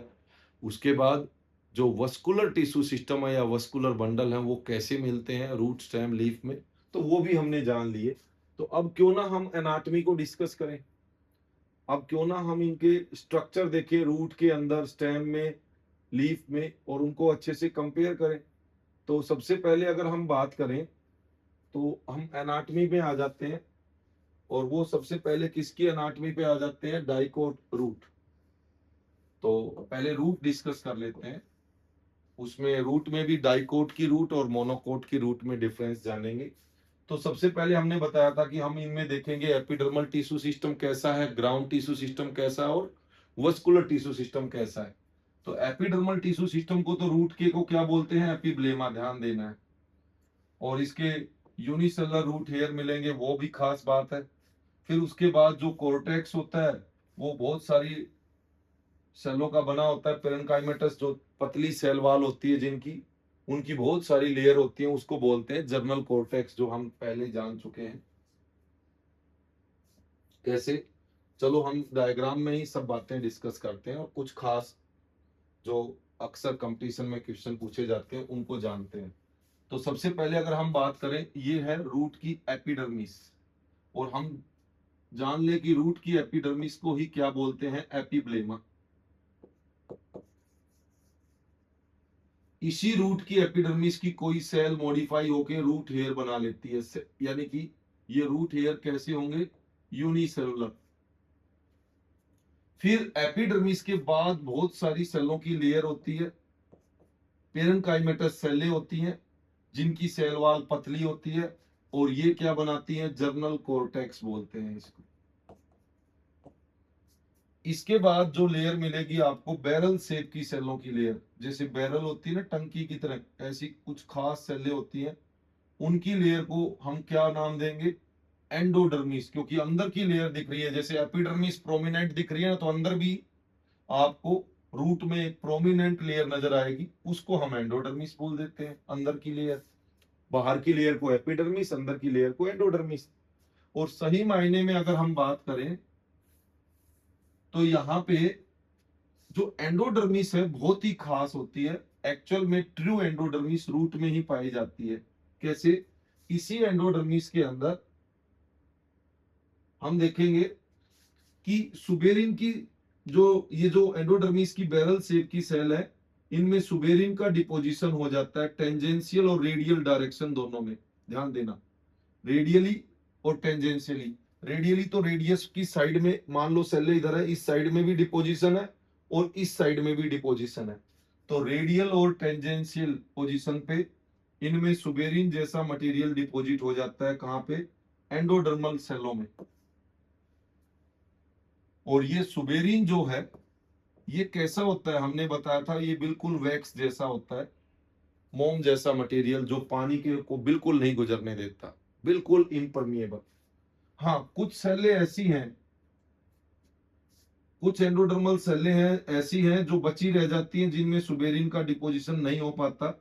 उसके बाद जो वस्कुलर टिश्यू सिस्टम है या वस्कुलर बंडल है वो कैसे मिलते हैं रूट स्टेम लीफ में, तो वो भी हमने जान लिए। तो अब क्यों ना हम एनाटॉमी को डिस्कस करें, अब क्यों ना हम इनके स्ट्रक्चर देखें, रूट के अंदर, स्टेम में, लीफ में, और उनको अच्छे से कंपेयर करें। तो सबसे पहले अगर हम बात करें तो हम एनाटॉमी में आ जाते हैं, और वो सबसे पहले किसकी एनाटॉमी पे आ जाते हैं, डाइकोट रूट। तो पहले रूट डिस्कस कर लेते हैं, उसमें रूट में भी डाइकोट की रूट और मोनोकोट की रूट में डिफरेंस जानेंगे। तो सबसे पहले हमने बताया था कि हम इनमें देखेंगे एपिडर्मल टिश्यू सिस्टम कैसा है, ग्राउंड टिश्यू सिस्टम कैसा है, और वस्कुलर टिश्यू सिस्टम कैसा है। तो एपिडर्मल टिश्यू सिस्टम को तो रूट के को क्या बोलते हैं, एपिब्लेमा, ध्यान देना है। और इसके यूनिसेलुलर रूट हेयर मिलेंगे, वो भी खास बात है। फिर उसके बाद जो कोर्टेक्स होता है वो बहुत सारी सेलों का बना होता है। पेरेन्काइमेटस जो पतली सेल वाल होती है जिनकी, उनकी बहुत सारी लेयर होती है, उसको बोलते हैं जर्नल कोर्टेक्स, जो हम पहले जान चुके हैं कैसे। चलो हम डायग्राम में ही सब बातें डिस्कस करते हैं, और कुछ खास जो अक्सर कंपटीशन में क्वेश्चन पूछे जाते हैं उनको जानते हैं। तो सबसे पहले अगर हम बात करें, ये है रूट की एपिडर्मिस, और हम जान ले कि रूट की एपिडर्मिस को ही क्या बोलते हैं, एपिब्लेमा। इसी रूट की एपिडर्मिस की कोई सेल मॉडिफाई होकर रूट हेयर बना लेती है, यानी कि ये रूट हेयर कैसे होंगे, यूनिसेलुलर। फिर एपिडर्मिस के बाद बहुत सारी सेलों की लेयर होती है, पेरेन्काइमेटस सेलें होती हैं जिनकी सेल वॉल पतली होती है, और ये क्या बनाती हैं, जर्नल कोर्टेक्स बोलते हैं इसको। इसके बाद जो लेयर मिलेगी आपको, बैरल शेप की सेलों की लेयर, जैसे बैरल होती है ना टंकी की तरह, ऐसी कुछ खास सेलें होती हैं, उनकी लेयर को हम क्या नाम देंगे, एंडोडर्मिस। क्योंकि अंदर की लेयर दिख रही है, जैसे एपिडर्मिस प्रोमिनेंट दिख रही है ना, तो अंदर भी आपको रूट में एक प्रोमिनेंट लेयर नजर आएगी, उसको हम एंडोडर्मिस बोल देते हैं। अंदर की लेयर, बाहर की लेयर को एपिडर्मिस, अंदर की लेयर को एंडोडर्मिस। और सही मायने में अगर हम बात करें तो यहाँ पे जो एंडोडर्मिस है बहुत ही खास होती है। एक्चुअल में ट्रू एंडोडर्मिस रूट में ही पाई जाती है। कैसे? इसी एंडोडर्मिस के अंदर हम देखेंगे कि सुबेरिन की जो एंडोडर्मिस की बैरल शेप की सेल है, इनमें सुबेरिन का डिपोजिशन हो जाता है टेंजेंशियल और रेडियल डायरेक्शन दोनों में। ध्यान देना, रेडियली और टेंजेंशियली। रेडियली तो रेडियस की साइड में, मान लो सेल इधर है, इस साइड में भी डिपोजिशन है और इस साइड में भी डिपोजिशन है। तो रेडियल और टेंजेंशियल पोजीशन पे इनमें सुबेरिन जैसा मटेरियल डिपोजिट हो जाता है। कहां पे? एंडोडर्मल सेलों में। और ये सुबेरिन जो है ये कैसा होता है? हमने बताया था ये बिल्कुल वैक्स जैसा होता है, मोम जैसा मटेरियल जो पानी के को बिल्कुल नहीं गुजरने देता, बिल्कुल इम्परमिएबल। हाँ, कुछ सेलें ऐसी हैं, कुछ एंडोडर्मल सेलें हैं ऐसी हैं जो बची रह जाती हैं, जिनमें सुबेरिन का डिपोजिशन नहीं हो पाता,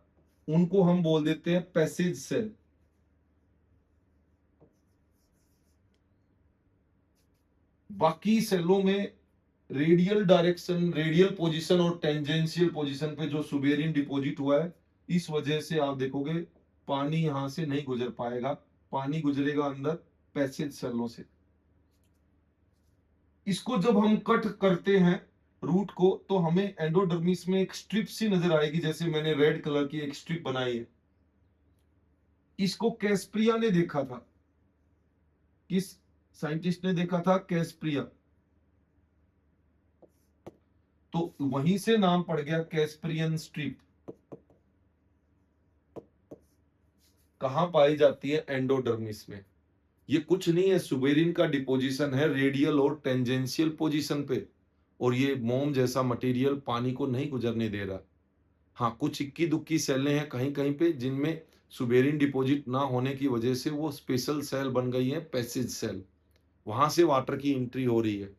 उनको हम बोल देते हैं पैसेज सेल। बाकी सेलों में रेडियल डायरेक्शन, रेडियल पोजीशन और टेंजेंशियल पोजीशन पे जो सुबेरिन डिपॉजिट हुआ है, इस वजह से आप देखोगे पानी यहां से नहीं गुजर पाएगा, पानी गुजरेगा अंदर पैसेज सेलों से। इसको जब हम कट करते हैं रूट को, तो हमें एंडोडर्मिस में एक स्ट्रिप सी नजर आएगी, जैसे मैंने रेड कलर की एक स्ट्रिप बनाई है। इसको कैस्प्रिया ने देखा था। किस साइंटिस्ट ने देखा था? कैस्प्रिया। तो वहीं से नाम पड़ गया कैस्प्रियन स्ट्रिप। कहां पाई जाती है? एंडोडर्मिस में। ये कुछ नहीं है, सुबेरिन का डिपोजिशन है रेडियल और टेंजेंशियल पोजीशन पे, और ये मोम जैसा मटेरियल पानी को नहीं गुजरने दे रहा। हाँ, कुछ इक्की दुक्की सेलें हैं कहीं कहीं पे जिनमें सुबेरिन डिपॉजिट ना होने की वजह से वो स्पेशल सेल बन गई है, पैसेज सेल। वहां से वाटर की एंट्री हो रही है।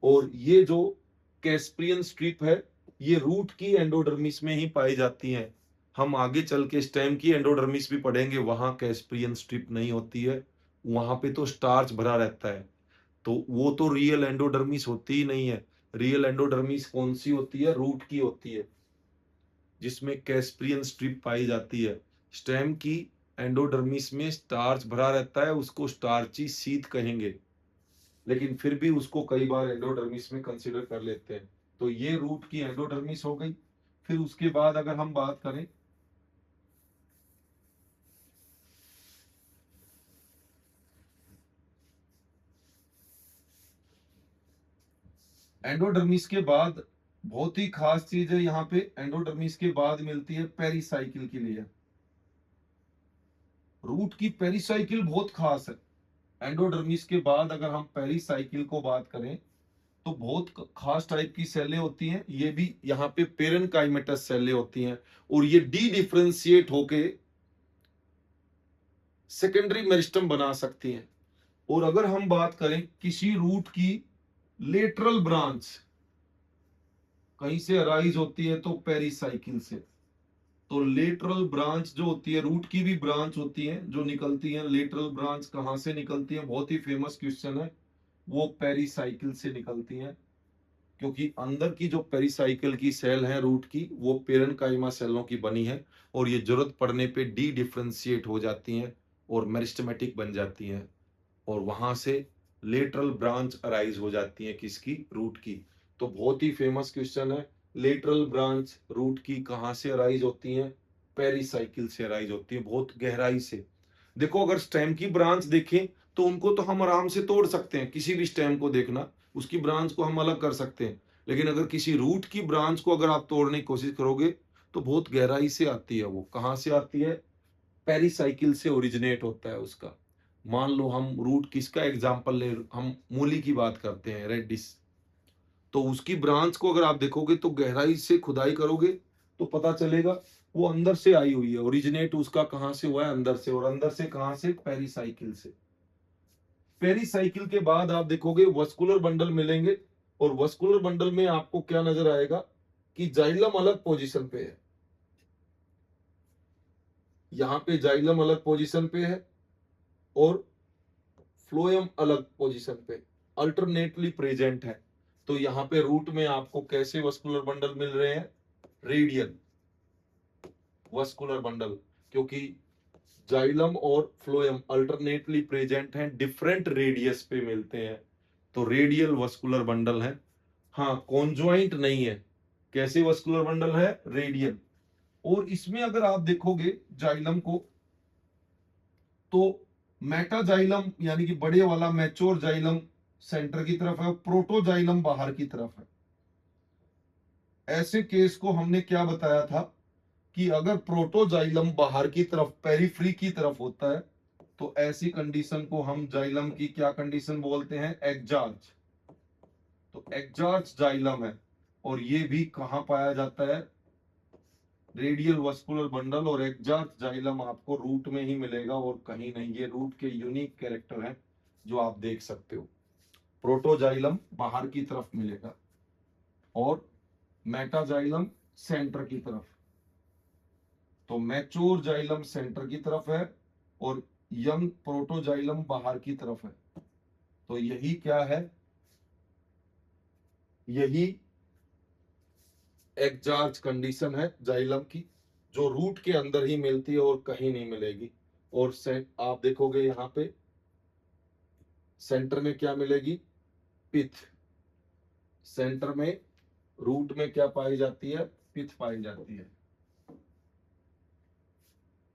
और ये जो कैस्प्रियन स्ट्रिप है, ये रूट की एंडोडर्मिस में ही पाई जाती है। हम आगे चल के स्टेम की एंडोडर्मिस भी पढ़ेंगे, वहां कैस्प्रियन स्ट्रिप नहीं होती है, वहां पे तो स्टार्च भरा रहता है। तो वो तो रियल एंडोडर्मिस होती ही नहीं है। रियल एंडोडर्मिस कौन सी होती है? रूट की होती है, जिसमें कैस्प्रियन स्ट्रिप पाई जाती है। स्टेम की एंडोडर्मिस में स्टार्च भरा रहता है, उसको स्टार्ची सीथ कहेंगे, लेकिन फिर भी उसको कई बार एंडोडर्मिस में कंसीडर कर लेते हैं। तो ये रूट की एंडोडर्मिस हो गई। फिर उसके बाद अगर हम बात करें एंडोडर्मिस के बाद, बहुत ही खास चीज है यहाँ पे, एंडोडर्मिस के बाद मिलती है पेरिसाइकिल की लेयर। रूट की पेरिसाइकिल बहुत खास है। एंडोडर्मिस के बाद अगर हम पेरिसाइकिल को बात करें, तो बहुत खास टाइप की सेलें होती हैं। ये भी यहाँ पे पेरेनकाइमेटस सेलें होती हैं, और ये डी डिफरेंशिएट होके सेकेंडरी मेरिस्टम बना सकती हैं। और अगर हम बात करें किसी रूट की लेटरल ब्रांच कहीं से अराइज होती है, तो पेरिसाइकिल से। तो लेटरल ब्रांच जो होती है, रूट की भी ब्रांच होती है जो निकलती है, लेटरल ब्रांच कहां से निकलती है? बहुत ही फेमस क्वेश्चन है। वो पेरिसाइकिल से निकलती है, क्योंकि अंदर की जो पेरिसाइकिल की सेल है रूट की, वो पेरेनकाइमा सेलों की बनी है, और ये जरूरत पड़ने पे डी डिफरेंशिएट हो जाती हैं और मेरिस्टेमेटिक बन जाती हैं, और वहां से लेटरल ब्रांच अराइज हो जाती है किसकी? रूट की। तो बहुत ही फेमस क्वेश्चन है, लेटरल ब्रांच रूट की कहां से अराइज होती है? पेरिसाइकिल से अराइज होती है, बहुत गहराई से। देखो, अगर स्टेम की ब्रांच देखें तो उनको तो हम आराम से तोड़ सकते हैं, किसी भी स्टेम को देखना, उसकी ब्रांच को हम अलग कर सकते हैं। लेकिन अगर किसी रूट की ब्रांच को अगर आप तोड़ने की कोशिश करोगे, तो बहुत गहराई से आती है। वो कहां से आती है? पेरिसाइकिल से ओरिजिनेट होता है उसका। मान लो हम रूट किसका एग्जांपल ले, हम मूली की बात करते हैं, रेडिस। तो उसकी ब्रांच को अगर आप देखोगे तो गहराई से खुदाई करोगे तो पता चलेगा वो अंदर से आई हुई है, ओरिजिनेट उसका कहां से हुआ है? अंदर से। और अंदर से कहां से? पेरिसाइकिल से। पेरिसाइकिल के बाद आप देखोगे वस्कुलर बंडल मिलेंगे, और वस्कुलर बंडल में आपको क्या नजर आएगा कि जाइलम अलग पोजीशन पे है। यहां पे जाइलम अलग पोजीशन पे है और फ्लोएम अलग पोजीशन पे अल्टरनेटली प्रेजेंट है। तो यहाँ पे रूट में आपको कैसे वस्कुलर बंडल मिल रहे हैं? रेडियल वस्कुलर बंडल, क्योंकि जाइलम और फ्लोएम अल्टरनेटली प्रेजेंट हैं, डिफरेंट रेडियस पे मिलते हैं, तो रेडियल वस्कुलर बंडल है। हाँ, कॉन्जॉइंट नहीं है। कैसे वस्कुलर बंडल है? रेडियल। और इसमें अगर आप देखोगे जाइलम को, तो मेटाजाइलम यानी कि बड़े वाला मैच्योर जाइलम सेंटर की तरफ है, प्रोटोजाइलम बाहर की तरफ है। ऐसे केस को हमने क्या बताया था कि अगर प्रोटोजाइलम बाहर की तरफ, पेरिफ्री की तरफ होता है, तो ऐसी कंडीशन को हम जाइलम की क्या कंडीशन बोलते हैं? एक्जार्च। तो एक्जार्च जाइलम है, और ये भी कहां पाया जाता है? रेडियल वस्कुलर बंडल और एक्जार्च जाइलम आपको रूट में ही मिलेगा और कहीं नहीं। ये रूट के यूनिक कैरेक्टर हैं जो आप देख सकते हो। प्रोटोजाइलम बाहर की तरफ मिलेगा और मेटाजाइलम सेंटर की तरफ। तो मैच्योर जाइलम सेंटर की तरफ है और यंग प्रोटोजाइलम बाहर की तरफ है। तो यही क्या है? यही एक्जार्च कंडीशन है जाइलम की, जो रूट के अंदर ही मिलती है और कहीं नहीं मिलेगी। और आप देखोगे यहाँ पे सेंटर में क्या मिलेगी? पिथ। सेंटर में रूट में क्या पाई जाती है? पिथ पाई जाती है।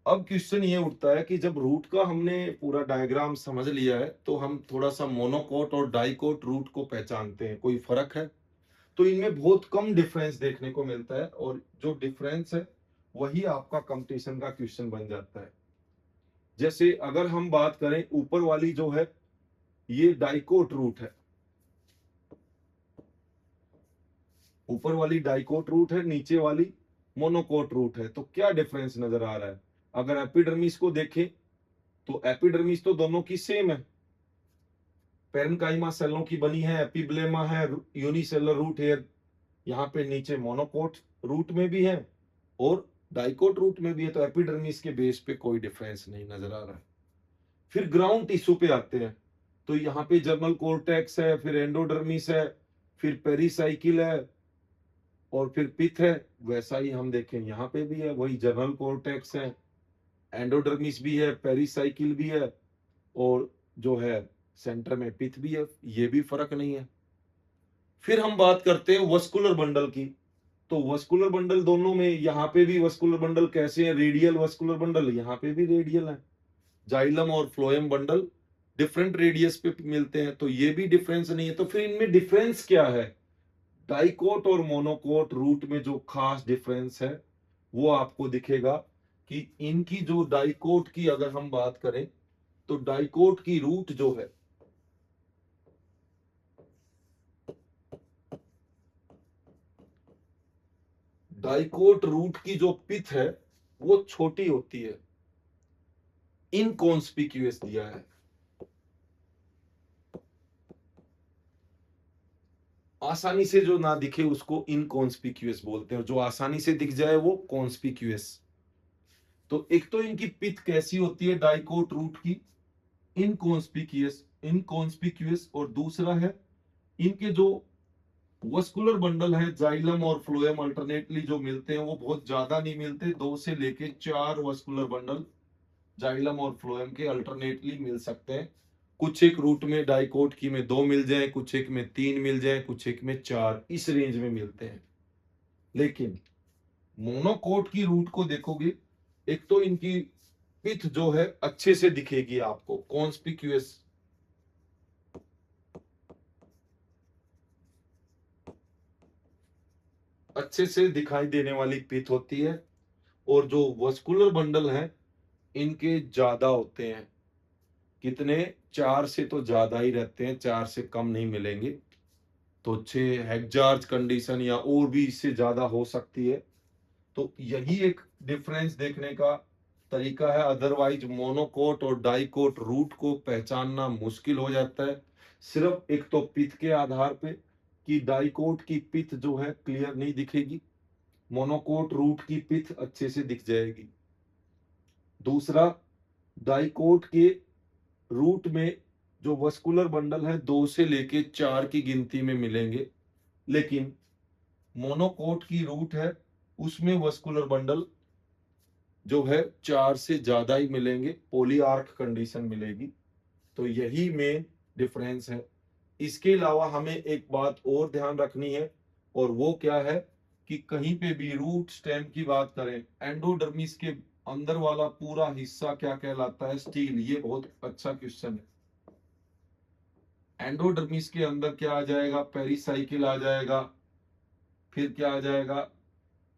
अब क्वेश्चन ये उठता है कि जब रूट का हमने पूरा डायग्राम समझ लिया है, तो हम थोड़ा सा मोनोकोट और डाइकोट रूट को पहचानते हैं। कोई फर्क है? तो इनमें बहुत कम डिफरेंस देखने को मिलता है, और जो डिफरेंस है वही आपका कंपटीशन का क्वेश्चन बन जाता है। जैसे अगर हम बात करें, ऊपर वाली जो है ये डाइकोट रूट है, ऊपर वाली डाइकोट रूट है, नीचे वाली मोनोकोट रूट है। तो क्या डिफरेंस नजर आ रहा है? अगर एपिडर्मिस को देखें, तो एपिडर्मिस तो दोनों की सेम है, पेरेन्काइमा सेलों की बनी है, एपिब्लेमा है, यूनिसेलर रूट हेयर। यहाँ पे नीचे मोनोकोट रूट में भी है और डाइकोट रूट में भी है, तो एपिडर्मिस के बेस पे कोई डिफरेंस नहीं नजर आ रहा है। फिर ग्राउंड टिश्यू पे आते हैं, तो यहाँ पे जर्नल कोर्टेक्स है, फिर एंडोडर्मिस है, फिर पेरिसाइकिल है, और फिर पिथ है। वैसा ही हम देखें यहाँ पे भी है, वही जर्नल कोर्टेक्स है, एंडोडर्मिस भी है, पेरिसाइकिल भी है, और जो है सेंटर में पिथ भी है। ये भी फर्क नहीं है। फिर हम बात करते हैं वस्कुलर बंडल की। तो वस्कुलर बंडल दोनों में, यहाँ पे भी वस्कुलर बंडल कैसे है? रेडियल वस्कुलर बंडल, यहाँ पे भी रेडियल है। जाइलम और फ्लोएम बंडल डिफरेंट रेडियस पे मिलते हैं, तो ये भी डिफरेंस नहीं है। तो फिर इनमें डिफरेंस क्या है? डाइकोट और मोनोकोट रूट में जो खास डिफरेंस है वो आपको दिखेगा कि इनकी जो डाइकोट की अगर हम बात करें, तो डाइकोट की रूट जो है, डाइकोट रूट की जो पिथ है वो छोटी होती है, इनकॉन्स्पिक्यूअस दिया है। आसानी से जो ना दिखे उसको इनकॉन्स्पिक्यूअस बोलते हैं, और जो आसानी से दिख जाए वो कॉन्स्पिक्यूअस। तो एक तो इनकी पिथ कैसी होती है डाइकोट रूट की? इनकॉन्स्पिक्यूअस, इनकॉन्स्पिक्यूअस। और दूसरा है इनके जो वस्कुलर बंडल है, जाइलम और फ्लोएम अल्टरनेटली जो मिलते हैं, वो बहुत ज्यादा नहीं मिलते। 2 से लेके 4 वस्कुलर बंडल जाइलम और फ्लोएम के अल्टरनेटली मिल सकते हैं। कुछ एक रूट में डाइकोट की में 2 मिल जाए, कुछ एक में 3 मिल जाए, कुछ एक में 4, इस रेंज में मिलते हैं। लेकिन मोनोकोट की रूट को देखोगे, एक तो इनकी पिथ जो है अच्छे से दिखेगी आपको, कॉन्स्पिक्यूअस, अच्छे से दिखाई देने वाली पिथ होती है। और जो वस्कुलर बंडल हैं इनके ज्यादा होते हैं। कितने? 4 से तो ज्यादा ही रहते हैं, 4 से कम नहीं मिलेंगे। तो 6 हेक्जार्ज कंडीशन या और भी इससे ज्यादा हो सकती है। तो यही एक डिफरेंस देखने का तरीका है। अदरवाइज मोनोकोट और डाइकोट रूट को पहचानना मुश्किल हो जाता है, सिर्फ एक तो पिथ के आधार पे कि डाइकोट की पिथ जो है क्लियर नहीं दिखेगी, मोनोकोट रूट की पिथ अच्छे से दिख जाएगी। दूसरा, डाइकोट के रूट में जो वस्कुलर बंडल है 2 से लेके 4 की गिनती में मिलेंगे, लेकिन मोनोकोट की रूट है उसमें वस्कुलर बंडल जो है 4 से ज्यादा ही मिलेंगे, पॉलीआर्क कंडीशन मिलेगी। तो यही मेन डिफरेंस है। इसके अलावा हमें एक बात और ध्यान रखनी है, और वो क्या है कि कहीं पे भी रूट स्टेम की बात करें, एंडोडर्मिस के अंदर वाला पूरा हिस्सा क्या कहलाता है? स्टील। ये बहुत अच्छा क्वेश्चन है। एंडोडर्मिस के अंदर क्या आ जाएगा? पेरिसाइकिल आ जाएगा, फिर क्या आ जाएगा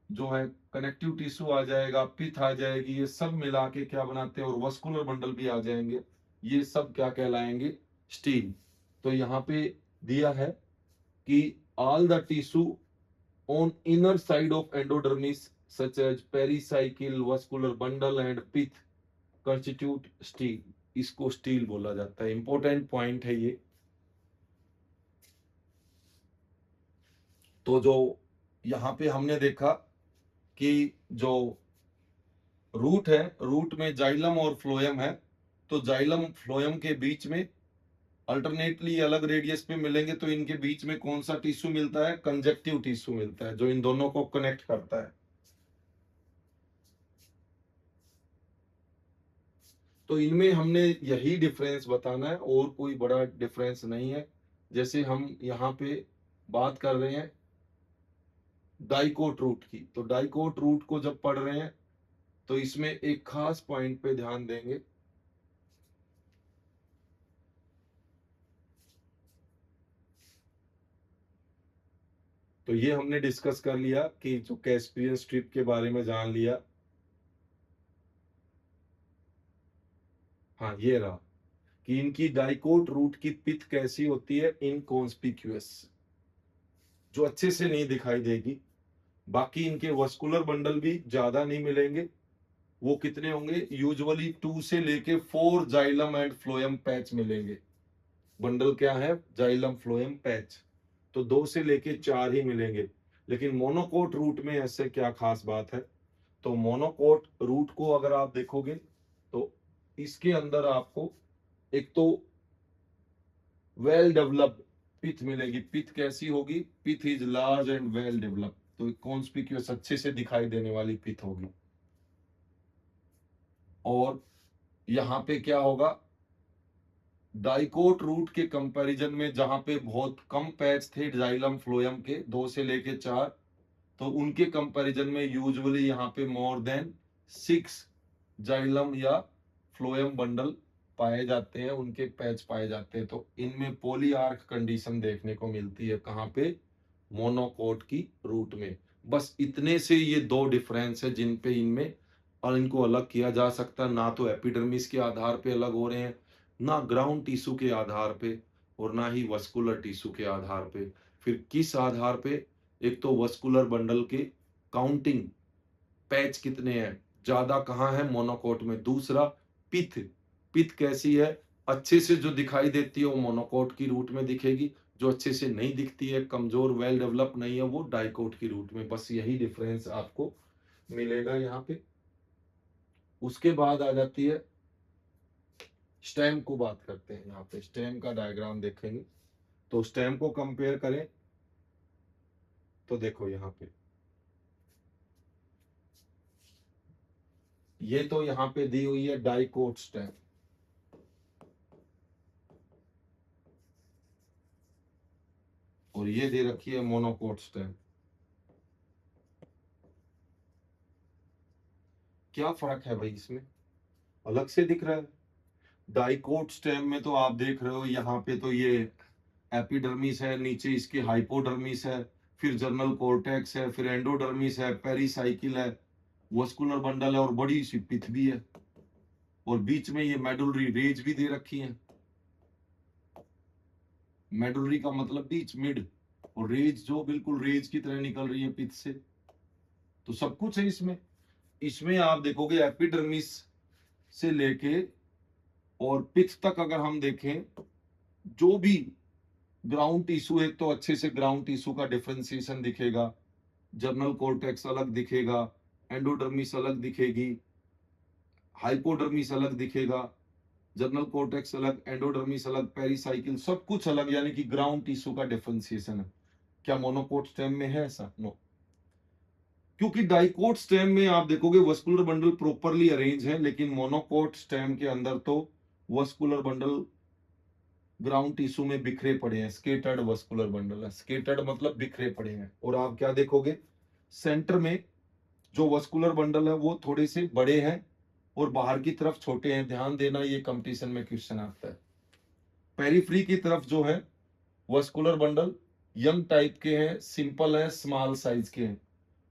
जो है कनेक्टिव टिश्यू आ जाएगा, पिथ आ जाएगी, ये सब मिला के क्या बनाते हैं, और वस्कुलर बंडल भी आ जाएंगे। ये सब क्या कहलाएंगे? स्टील। तो यहाँ पे दिया है कि all the tissue on inner side of endodermis such as pericycle, vascular bundle and pith constitute steel। इसको स्टील बोला जाता है। इंपॉर्टेंट पॉइंट है ये। तो जो यहाँ पे हमने देखा कि जो रूट है, रूट में जाइलम और फ्लोएम है, तो जाइलम फ्लोएम के बीच में अल्टरनेटली अलग रेडियस पे मिलेंगे, तो इनके बीच में कौन सा टिश्यू मिलता है? कंजक्टिव टिश्यू मिलता है, जो इन दोनों को कनेक्ट करता है। तो इनमें हमने यही डिफरेंस बताना है, और कोई बड़ा डिफरेंस नहीं है। जैसे हम यहाँ पे बात कर रहे हैं डाइकोट रूट की, तो डाइकोट रूट को जब पढ़ रहे हैं तो इसमें एक खास पॉइंट पे ध्यान देंगे। तो ये हमने डिस्कस कर लिया कि जो कैस्पियन स्ट्रिप के बारे में जान लिया। हाँ, ये रहा कि इनकी डाइकोट रूट की पिथ कैसी होती है? इनकॉन्स्पिक्यूअस, जो अच्छे से नहीं दिखाई देगी। बाकी इनके वस्कुलर बंडल भी ज्यादा नहीं मिलेंगे। वो कितने होंगे? यूजुअली 2 से लेके 4 जाइलम एंड फ्लोएम पैच मिलेंगे। बंडल क्या है? Xylem phloem patch. तो 2 से लेके 4 ही मिलेंगे। लेकिन मोनोकोट रूट में ऐसे क्या खास बात है? तो मोनोकोट रूट को अगर आप देखोगे तो इसके अंदर आपको एक तो वेल डेवलप्ड पिथ मिलेगी। पिथ कैसी होगी? Pith is large and well developed, तो कॉन्स्पिक्यूअस, अच्छे से दिखाई देने वाली पिथ होगी। और यहाँ पे क्या होगा? डाइकोट रूट के कंपैरिजन में जहां पे बहुत कम पैच थे जाइलम फ्लोएम के, 2 से लेके 4, तो उनके कंपैरिजन में यूजुअली यहाँ पे मोर देन 6 जाइलम या फ्लोएम बंडल पाए जाते हैं, उनके पैच पाए जाते हैं। तो इनमें पॉलीआर्क कंडीशन देखने को मिलती है। कहाँ पे? मोनोकोट की रूट में। बस इतने से ये दो डिफरेंस है जिन पे इनमें, और इनको अलग किया जा सकता है। ना तो एपिडर्मिस के आधार पे अलग हो रहे हैं, ना ग्राउंड टिश्यू के आधार पे, और ना ही वस्कुलर टिश्यू के आधार पे। फिर किस आधार पे? एक तो वस्कुलर बंडल के काउंटिंग, पैच कितने हैं, ज्यादा कहाँ है? मोनोकोट में। दूसरा पिथ, पिथ कैसी है? अच्छे से जो दिखाई देती है वो मोनोकोट की रूट में दिखेगी, जो अच्छे से नहीं दिखती है, कमजोर, वेल डेवलप नहीं है, वो डाइकोट की रूट में। बस यही डिफरेंस आपको मिलेगा यहाँ पे। उसके बाद आ जाती है स्टेम को बात करते हैं। यहाँ पे स्टेम का डायग्राम देखेंगे, तो स्टेम को कंपेयर करें तो देखो यहाँ पे, ये तो यहाँ पे दी हुई है डाइकोट स्टेम, और ये दे रखी है मोनोकोट स्टेम। क्या फर्क है भाई इसमें? अलग से दिख रहा है। डाइकोट स्टेम में तो आप देख रहे हो यहाँ पे तो ये एपिडर्मिस है, नीचे इसके हाइपोडर्मिस है, फिर जर्नल कॉर्टेक्स है, फिर एंडोडर्मिस है, पेरिसाइकिल है, वस्कुलर बंडल है, और बड़ी सी पिथ भी है, और बीच में ये मेडुलरी रेज भी दे रखी है। मेडुलरी का मतलब बीच, मिड, और रेज जो बिल्कुल रेज की तरह निकल रही है पिथ से। तो सब कुछ है इसमें। इसमें आप देखोगे एपिडर्मिस से लेके और पिथ तक अगर हम देखें, जो भी ग्राउंड टिश्यू है तो अच्छे से ग्राउंड टिश्यू का डिफरेंशिएशन दिखेगा, जर्नल कॉर्टेक्स अलग दिखेगा, एंडोडर्मिस अलग दिखेगी, हाइपोडर्मिस अलग दिखेगा, जर्नल कॉर्टेक्स अलग, एंडोडर्मिस अलग, पेरिसाइकिल, सब कुछ अलग, यानी कि ग्राउंड टिश्यू का डिफरेंशिएशन है। क्या मोनोकोट स्टेम में है ऐसा? नो। क्योंकि डाइकोट स्टेम में आप देखोगे वस्कुलर बंडल प्रॉपरली अरेंज है, लेकिन मोनोकोट स्टेम के अंदर तो वस्कुलर बंडल ग्राउंड टिश्यू में बिखरे पड़े हैं। स्केटर्ड वस्कुलर बंडल है। स्केटर्ड मतलब बिखरे पड़े हैं। और आप क्या देखोगे, सेंटर में जो वस्कुलर बंडल है वो थोड़े से बड़े हैं और बाहर की तरफ छोटे हैं। ध्यान देना, ये कंपटीशन में क्वेश्चन आता है। पेरिफ्री की तरफ जो है वस्कुलर बंडल यंग टाइप के हैं, सिंपल है, स्मॉल साइज के हैं,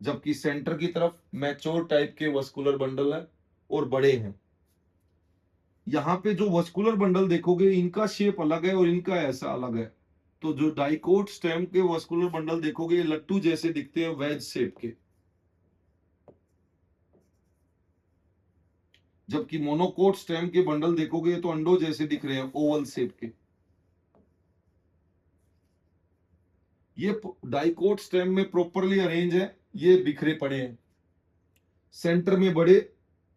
जबकि सेंटर की तरफ मैच्योर टाइप के वस्कुलर बंडल है और बड़े हैं। यहाँ पे जो वस्कुलर बंडल देखोगे इनका शेप अलग है और इनका ऐसा अलग है। तो जो डाइकोट स्टेम के वस्कुलर बंडल देखोगे ये लट्टू जैसे दिखते हैं, वेज शेप के, जबकि मोनोकोट स्टेम के बंडल देखोगे तो अंडों जैसे दिख रहे हैं, ओवल शेप के। ये डाइकोट स्टेम में प्रॉपरली अरेंज है, ये बिखरे पड़े हैं। सेंटर में बड़े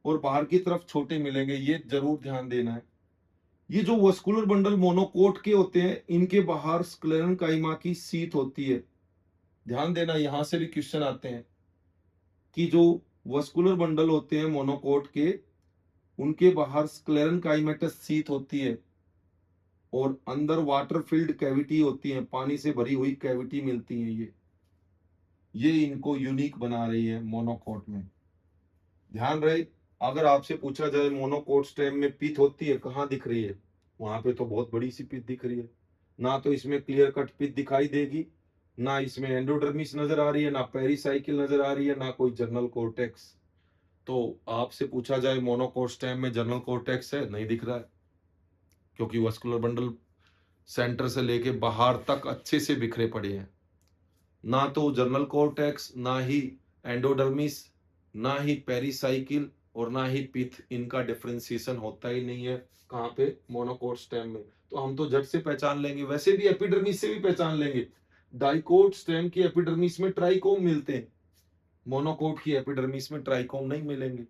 और बाहर की तरफ छोटे मिलेंगे, ये जरूर ध्यान देना है। ये जो वस्कुलर बंडल मोनोकोट के होते हैं इनके बाहर स्क्लेरेंकाइमा की सीट होती है। ध्यान देना, यहां से भी क्वेश्चन आते हैं कि जो वस्कुलर बंडल होते हैं मोनोकोट के, उनके बाहर स्क्लेरेंकाइमेटस सीट होती है और अंदर वाटर फिल्ड कैविटी होती है, पानी से भरी हुई कैविटी मिलती है। ये इनको यूनिक बना रही है मोनोकोट में। ध्यान रहे, अगर आपसे पूछा जाए मोनोकोट स्टेम में पित होती है, कहाँ दिख रही है, वहां पे तो बहुत बड़ी सी पित दिख रही है। ना तो इसमें क्लियर कट पित दिखाई देगी, ना इसमें एंडोडर्मिस नजर आ रही है, ना पेरिसाइकिल नजर आ रही है, ना कोई जर्नल कोर्टेक्स। तो आपसे पूछा जाए मोनोकोट स्टेम में जर्नल कोर्टेक्स है, नहीं दिख रहा है, क्योंकि वस्कुलर बंडल सेंटर से लेके बाहर तक अच्छे से बिखरे पड़े हैं। ना तो जर्नल कोर्टेक्स, ना ही एंडोडर्मिस, ना ही पेरिसाइकिल और ना ही पिथ, इनका डिफरेंशिएशन होता ही नहीं है। कहाँ पे? मोनोकोट स्टेम में। तो हम तो झट से पहचान लेंगे, वैसे भी एपिडर्मिस से भी पहचान लेंगे। डाइकोट स्टेम की एपिडर्मिस में ट्राइकोम मिलते हैं, मोनोकोट की एपिडर्मिस में ट्राइकोम नहीं मिलेंगे।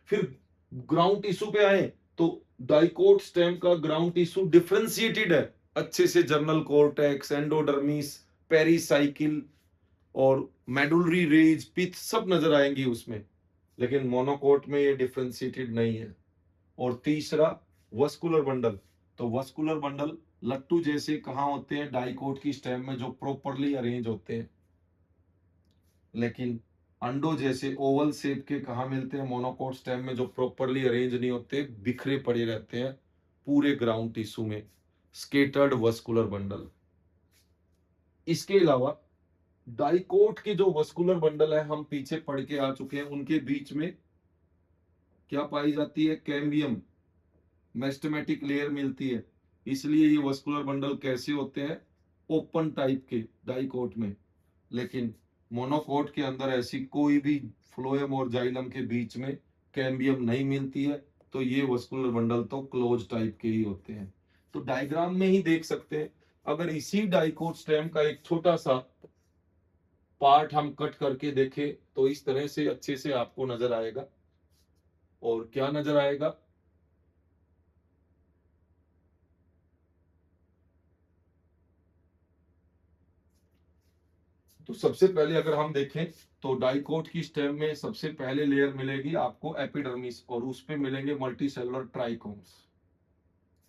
फिर ग्राउंड टिश्यू पे आए तो डाइकोट स्टेम का ग्राउंड टिश्यू डिफरेंशिएटेड है अच्छे से, जर्नल कोर्टेक्स, एंडोडर्मिस, पेरिसाइकिल और मेडुलरी रेज, पिथ सब नजर आएंगी उसमें, लेकिन मोनोकोट में ये डिफरेंशिएटेड नहीं है। और तीसरा वस्कुलर बंडल, तो वस्कुलर बंडल लट्टू जैसे कहाँ होते हैं? डाइकोट की स्टेम में, जो प्रॉपरली अरेंज होते हैं, लेकिन अंडों जैसे ओवल शेप के कहाँ मिलते हैं? मोनोकोट स्टेम में, जो प्रॉपरली अरेंज नहीं होते, बिखरे पड़े रहते हैं पूरे ग्राउंड टिश्यू में। Scattered vascular bundle. इसके अलावा डाइकोट के जो वस्कुलर बंडल है, हम पीछे पढ़ के आ चुके हैं, उनके बीच में क्या पाई जाती है? कैम्बियम, मेस्टेमेटिक लेयर मिलती है। इसलिए ये वस्कुलर बंडल कैसे होते हैं? ओपन टाइप के डाइकोट में। लेकिन मोनोकोट के अंदर ऐसी कोई भी फ्लोएम और जाइलम के बीच में कैम्बियम नहीं मिलती है, तो ये वस्कुलर बंडल तो क्लोज टाइप के ही होते हैं। तो डायग्राम में ही देख सकते हैं। अगर इसी डाइकोट स्टेम का एक छोटा सा पार्ट हम कट करके देखें तो इस तरह से अच्छे से आपको नजर आएगा। और क्या नजर आएगा? तो सबसे पहले अगर हम देखें तो डाइकोट की स्टेम में सबसे पहले लेयर मिलेगी आपको एपिडर्मिस, और उस पे मिलेंगे मल्टीसेलुलर ट्राइकोम्स।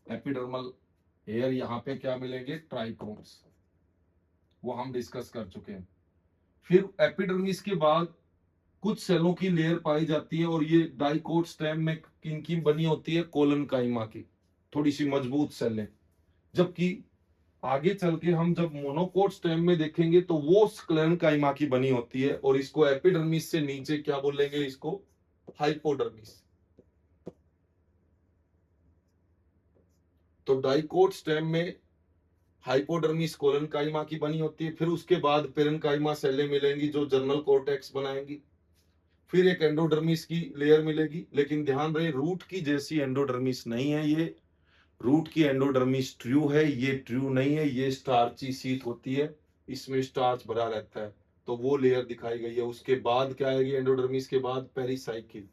एपिडर्मल एयर, यहाँ पे क्या मिलेंगे? ट्राइकोम्स, वो हम डिस्कस कर चुके हैं। फिर एपिडर्मिस के बाद कुछ सेलों की लेयर पाई जाती है, और ये डाइकोट स्टेम में किन की बनी होती है? कोलन काइमा की, थोड़ी सी मजबूत सेलें। जबकि आगे चल के हम जब मोनोकोट स्टेम में देखेंगे तो वो स्क्लेरेंकाइमा की बनी होती है, और इसको एपिडर्मिस से नीचे क्या बोलेंगे? इसको हाइपोडर्मिस। तो डाइकोट स्टेम में हाइपोडर्मिस कोलनकाइमा की बनी होती है। फिर उसके बाद पेरेन्काइमा सेलें मिलेंगी जो जर्नल कोर्टेक्स बनाएंगी। फिर एक एंडोडर्मिस की लेयर मिलेगी, लेकिन ध्यान रहे रूट की जैसी एंडोडर्मिस नहीं है ये। रूट की एंडोडर्मिस ट्रू है, ये ट्रू नहीं है। ये स्टार्ची शीट होती है, इसमें स्टार्च भरा रहता है, तो वो लेयर दिखाई गई है। उसके बाद क्या आएगी? एंडोडर्मिस के बाद पेरिसाइकिल।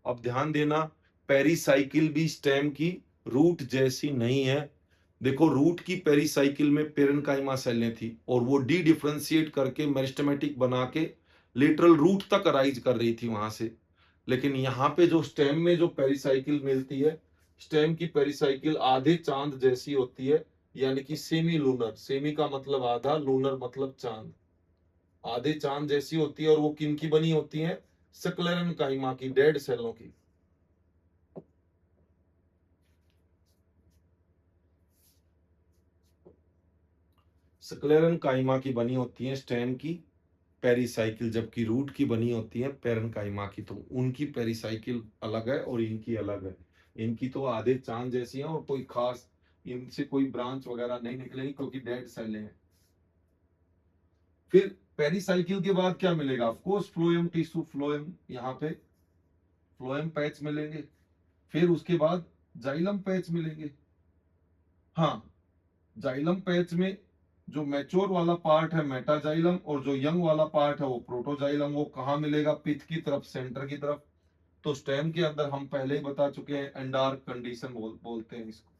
अब ध्यान देना, पेरिसाइकिल भी स्टेम की रूट जैसी नहीं है, देखो रूट की पेरिसाइकिल में पेरेन्काइमा सेलें थी और वो डी डिफरेंशिएट करके मेरिस्टेमेटिक बना के लेटरल रूट तक अराइज कर रही थी वहां से। लेकिन यहाँ पे जो स्टेम में जो पेरिसाइकिल मिलती है, स्टेम की पेरिसाइकिल आधे चांद जैसी होती है, यानी कि सेमी लूनर, सेमी का मतलब आधा, लूनर मतलब चांद, आधे चांद जैसी होती है। और वो किन की बनी होती है? स्क्लेरेन्काइमा की, डेड सेलों की। स्क्लेरेन्काइमा की बनी होती है स्टेम की पेरिसाइकिल, जबकि रूट की बनी होती है पेरेन्काइमा की। तो उनकी पेरिसाइकिल अलग है और इनकी अलग है। इनकी तो आधे चांद जैसी है और कोई खास इनसे कोई ब्रांच वगैरह नहीं निकलेगी क्योंकि डेड सेल हैं। फिर पेरिसाइकिल के बाद क्या मिलेगा? ऑफकोर्स फ्लोएम टिश्यू, फ्लोएम, यहाँ पे फ्लोएम पैच मिलेंगे। फिर उसके बाद जाइलम पैच मिलेंगे। हाँ, जाइलम पैच में जो मैच्योर वाला पार्ट है मेटाजाइलम और जो यंग वाला पार्ट है वो प्रोटोजाइलम। वो कहाँ मिलेगा? पिथ की तरफ, सेंटर की तरफ। तो स्टेम के अंदर हम पहले ही बता चुके हैं, एंडार्क कंडीशन बोलते हैं इसको।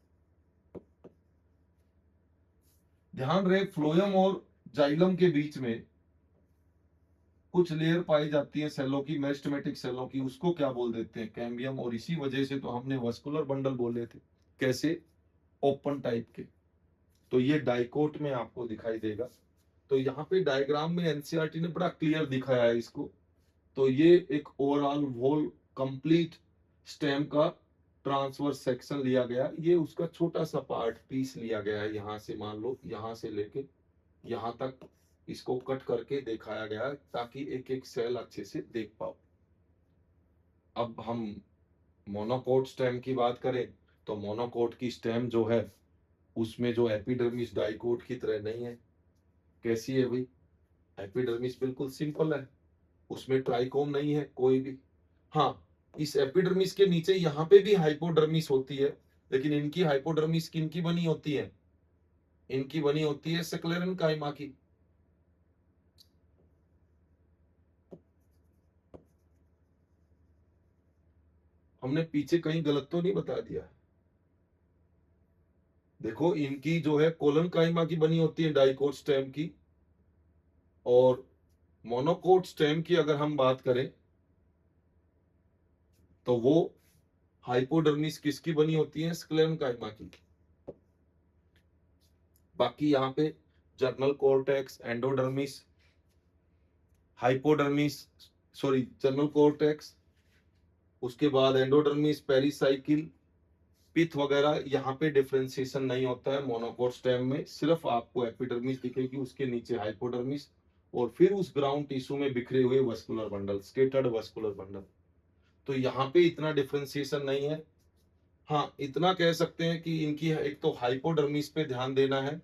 ध्यान रहे, फ्लोएम और जाइलम के बीच में कुछ लेयर पाई जाती है सेलों की, मेरिस्टेमेटिक सेलों की, उसको क्या बोल देते हैं? कैम्बियम। और इसी वजह से तो हमने वस्कुलर बंडल बोले थे। कैसे? ओपन टाइप के। तो ये डाइकोट में आपको दिखाई देगा। तो यहाँ पे डायग्राम में एनसीईआरटी ने बड़ा क्लियर दिखाया है इसको। तो ये एक ओवरऑल होल कंप्लीट स्टेम का ट्रांसवर्स सेक्शन लिया गया। ये उसका छोटा सा पार्ट पीस लिया गया है, यहाँ से मान लो यहाँ से लेके यहाँ तक इसको कट करके दिखाया गया है ताकि एक एक सेल अच्छे से देख पाओ। अब हम मोनोकोट स्टेम की बात करें तो मोनोकोट की स्टेम जो है उसमें जो एपिडर्मिस डाइकोट की तरह नहीं है। कैसी है भाई? एपिडर्मिस बिल्कुल सिंपल है, उसमें ट्राइकोम नहीं है कोई भी। हाँ, इस एपिडर्मिस के नीचे यहाँ पे भी हाइपोडर्मिस होती है, लेकिन इनकी हाइपोडर्मिस किनकी बनी होती है? इनकी बनी होती है स्क्लेरेन्काइमा की। हमने पीछे कहीं गलत तो नहीं बता दिया? देखो, इनकी जो है कोलनकाइमा की बनी होती है डाइकोट स्टेम की। और मोनोकोट स्टेम की अगर हम बात करें तो वो हाइपोडर्मिस किसकी बनी होती है? स्क्लेरेन्काइमा की। बाकी यहाँ पे journal cortex, endodermis, hypodermis, sorry journal cortex, उसके बाद एंडोडर्मिस, पेरिसाइकिल, पिथ वगैरह, यहाँ पे डिफरेंशिएशन नहीं होता है मोनोकोट स्टेम में। सिर्फ आपको एपिडर्मिस दिखेगी, उसके नीचे हाइपोडर्मिस, और फिर उस ग्राउंड टिश्यू में बिखरे हुए vascular bundle, scattered vascular bundle. तो यहाँ पे इतना डिफरेंशिएशन नहीं है। हाँ, इतना कह सकते हैं कि इनकी एक तो हाइपोडर्मिस पे ध्यान देना है।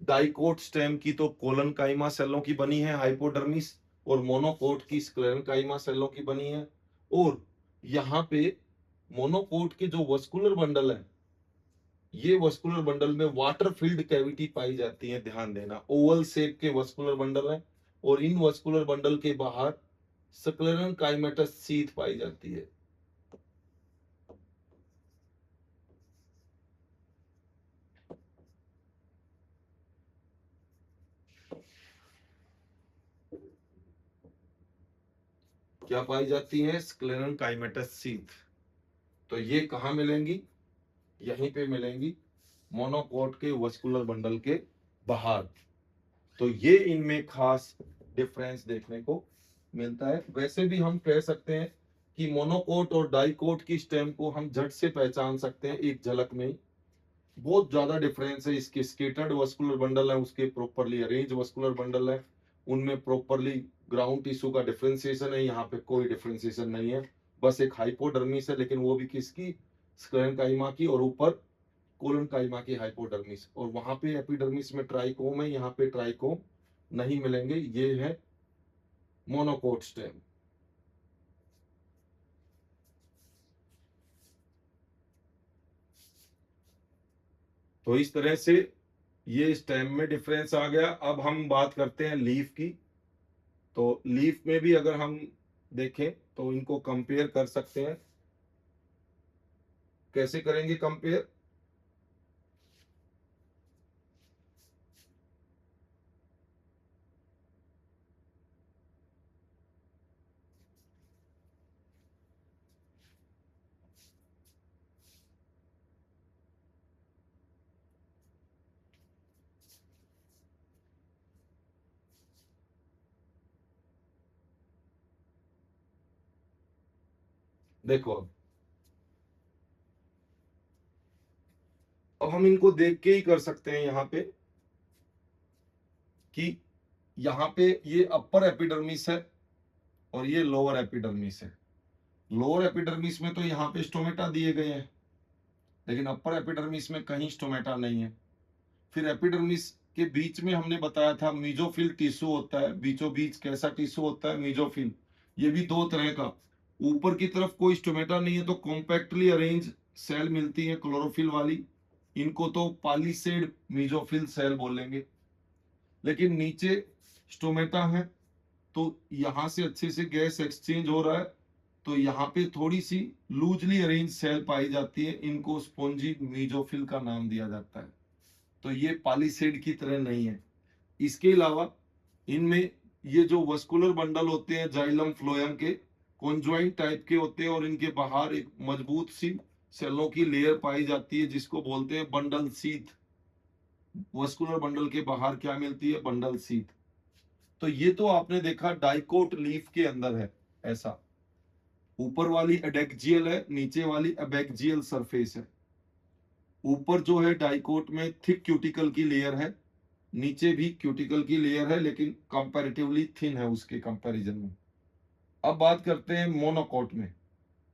डाइकोट स्टेम की तो कोलनकाइमा सेलों की बनी है हाइपोडर्मिस, और मोनोकोट की स्क्लेरेन्काइमा सेलों की बनी है। और यहाँ पे मोनोकोट के जो वस्कुलर बंडल है, ये वस्कुलर बंडल में वाटर फिल्ड कैविटी पाई जाती है। ध्यान देना, ओवल शेप के वस्कुलर बंडल है और इन वस्कुलर बंडल के बाहर स्क्लेरेन्काइमेटस सीथ पाई जाती है। क्या पाई जाती है? स्क्लेरेन्काइमेटस सीथ। तो ये कहाँ मिलेंगी? यहीं पे मिलेंगी, मोनोकोट के वस्कुलर बंडल के बाहर। तो ये इनमें खास डिफरेंस देखने को मिलता है। वैसे भी हम कह सकते हैं कि मोनोकोट और डाइकोट की स्टेम को हम झट से पहचान सकते हैं एक झलक में ही। बहुत ज्यादा डिफरेंस है। इसके स्केटर्ड वस्कुलर बंडल है, उसके प्रॉपरली अरेंज वस्कुलर बंडल है, उनमें प्रॉपरली ग्राउंड टिश्यू का डिफरेंशिएशन है। यहाँ पे कोई डिफरेंशिएशन नहीं है, बस एक हाइपोडर्मिस है, लेकिन वो भी किसकी? स्क्लेरेन्काइमा की। और ऊपर कोलनकाइमा की हाइपोडर्मिस, और वहां पे एपिडर्मिस में ट्राइकोम है, यहाँ पे ट्राइकोम नहीं मिलेंगे। ये है मोनोकोट स्टेम। तो इस तरह से ये स्टेम में डिफरेंस आ गया। अब हम बात करते हैं लीफ की। तो लीफ में भी अगर हम देखें तो इनको कंपेयर कर सकते हैं। कैसे करेंगे कंपेयर? देखो अब हम इनको देख के ही कर सकते हैं यहाँ पे कि यहाँ पे ये अपर एपिडर्मिस है और ये लोअर एपिडर्मिस है। लोअर एपिडर्मिस में तो यहाँ पे स्टोमेटा दिए गए हैं, लेकिन अपर एपिडर्मिस में कहीं स्टोमेटा नहीं है। फिर एपिडर्मिस के बीच में हमने बताया था मीजोफिल टिश्यू होता है, बीचों बीच कैसा टिश्यू होता है, मीजोफिल। ये भी दो तरह का, ऊपर की तरफ कोई स्टोमेटा नहीं है तो कॉम्पैक्टली अरेंज सेल मिलती है क्लोरोफिल वाली, इनको तो पॉलीसेड मीजोफिल सेल बोलेंगे। लेकिन नीचे स्टोमेटा है तो यहां से अच्छे से गैस एक्सचेंज हो रहा है, तो यहाँ पे थोड़ी सी लूजली अरेंज सेल पाई जाती है, इनको स्पोंजी मीजोफिल का नाम दिया जाता है। तो ये पॉलीसेड की तरह नहीं है। इसके अलावा इनमें ये जो वस्कुलर बंडल होते हैं जाइलम फ्लोएम के, कॉन्जॉइंट टाइप के होते हैं और इनके बाहर एक मजबूत सी सेलों की लेयर पाई जाती है जिसको बोलते हैं बंडल सीथ। वस्कुलर बंडल के बाहर क्या मिलती है, बंडल सीथ। तो ये तो आपने देखा डाइकोट लीफ के अंदर है ऐसा, ऊपर वाली एडेक्जियल है, नीचे वाली एबैक्जियल सरफेस है। ऊपर जो है डाइकोट में थिक क्यूटिकल की लेयर है, नीचे भी क्यूटिकल की लेयर है लेकिन कंपैरेटिवली थिन है उसके कंपैरिजन में। अब बात करते हैं मोनोकोट में।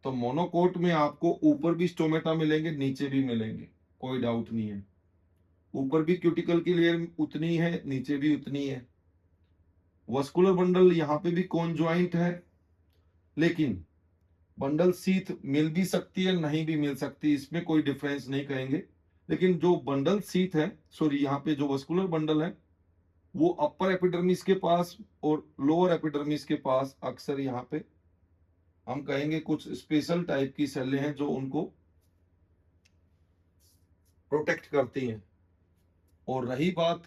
तो मोनोकोट में आपको ऊपर भी स्टोमेटा मिलेंगे, नीचे भी मिलेंगे, कोई डाउट नहीं है। ऊपर भी क्यूटिकल की लेयर उतनी है, नीचे भी उतनी है। वस्कुलर बंडल यहाँ पे भी कॉन्जॉइंट है, लेकिन बंडल सीथ मिल भी सकती है, नहीं भी मिल सकती, इसमें कोई डिफरेंस नहीं कहेंगे। लेकिन जो बंडल सीथ है, सॉरी यहाँ पे जो वस्कुलर बंडल है, वो अपर एपिडर्मिस के पास और लोअर एपिडर्मिस के पास अक्सर यहाँ पे हम कहेंगे कुछ स्पेशल टाइप की सेलें हैं जो उनको प्रोटेक्ट करती हैं। और रही बात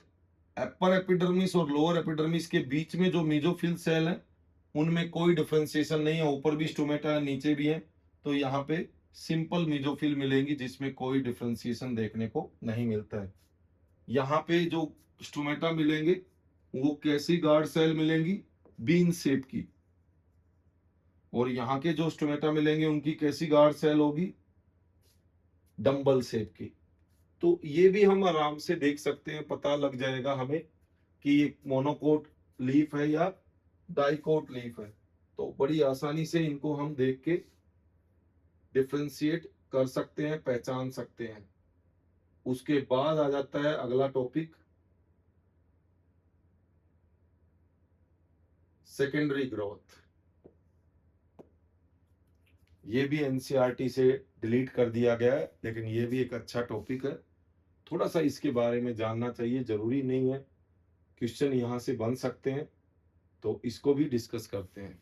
अपर एपिडर्मिस और लोअर एपिडर्मिस के बीच में जो मेसोफिल सेल है, उनमें कोई डिफरेंशिएशन नहीं है, ऊपर भी स्टोमेटा है नीचे भी है। तो यहाँ पे सिंपल मेसोफिल मिलेंगी जिसमें कोई डिफरेंशिएशन देखने को नहीं मिलता है। यहाँ पे जो स्टोमेटा मिलेंगे वो कैसी गार्ड सेल मिलेंगी, बीन शेप की। और यहाँ के जो स्टोमेटा मिलेंगे उनकी कैसी गार्ड सेल होगी, डंबल शेप की। तो ये भी हम आराम से देख सकते हैं, पता लग जाएगा हमें कि ये मोनोकोट लीफ है या डाइकोट लीफ है। तो बड़ी आसानी से इनको हम देख के डिफ्रेंशिएट कर सकते हैं, पहचान सकते हैं। उसके बाद आ जाता है अगला टॉपिक, सेकेंडरी ग्रोथ। ये भी एनसीईआरटी से डिलीट कर दिया गया है, लेकिन ये भी एक अच्छा टॉपिक है, थोड़ा सा इसके बारे में जानना चाहिए, जरूरी नहीं है, क्वेश्चन यहाँ से बन सकते हैं, तो इसको भी डिस्कस करते हैं।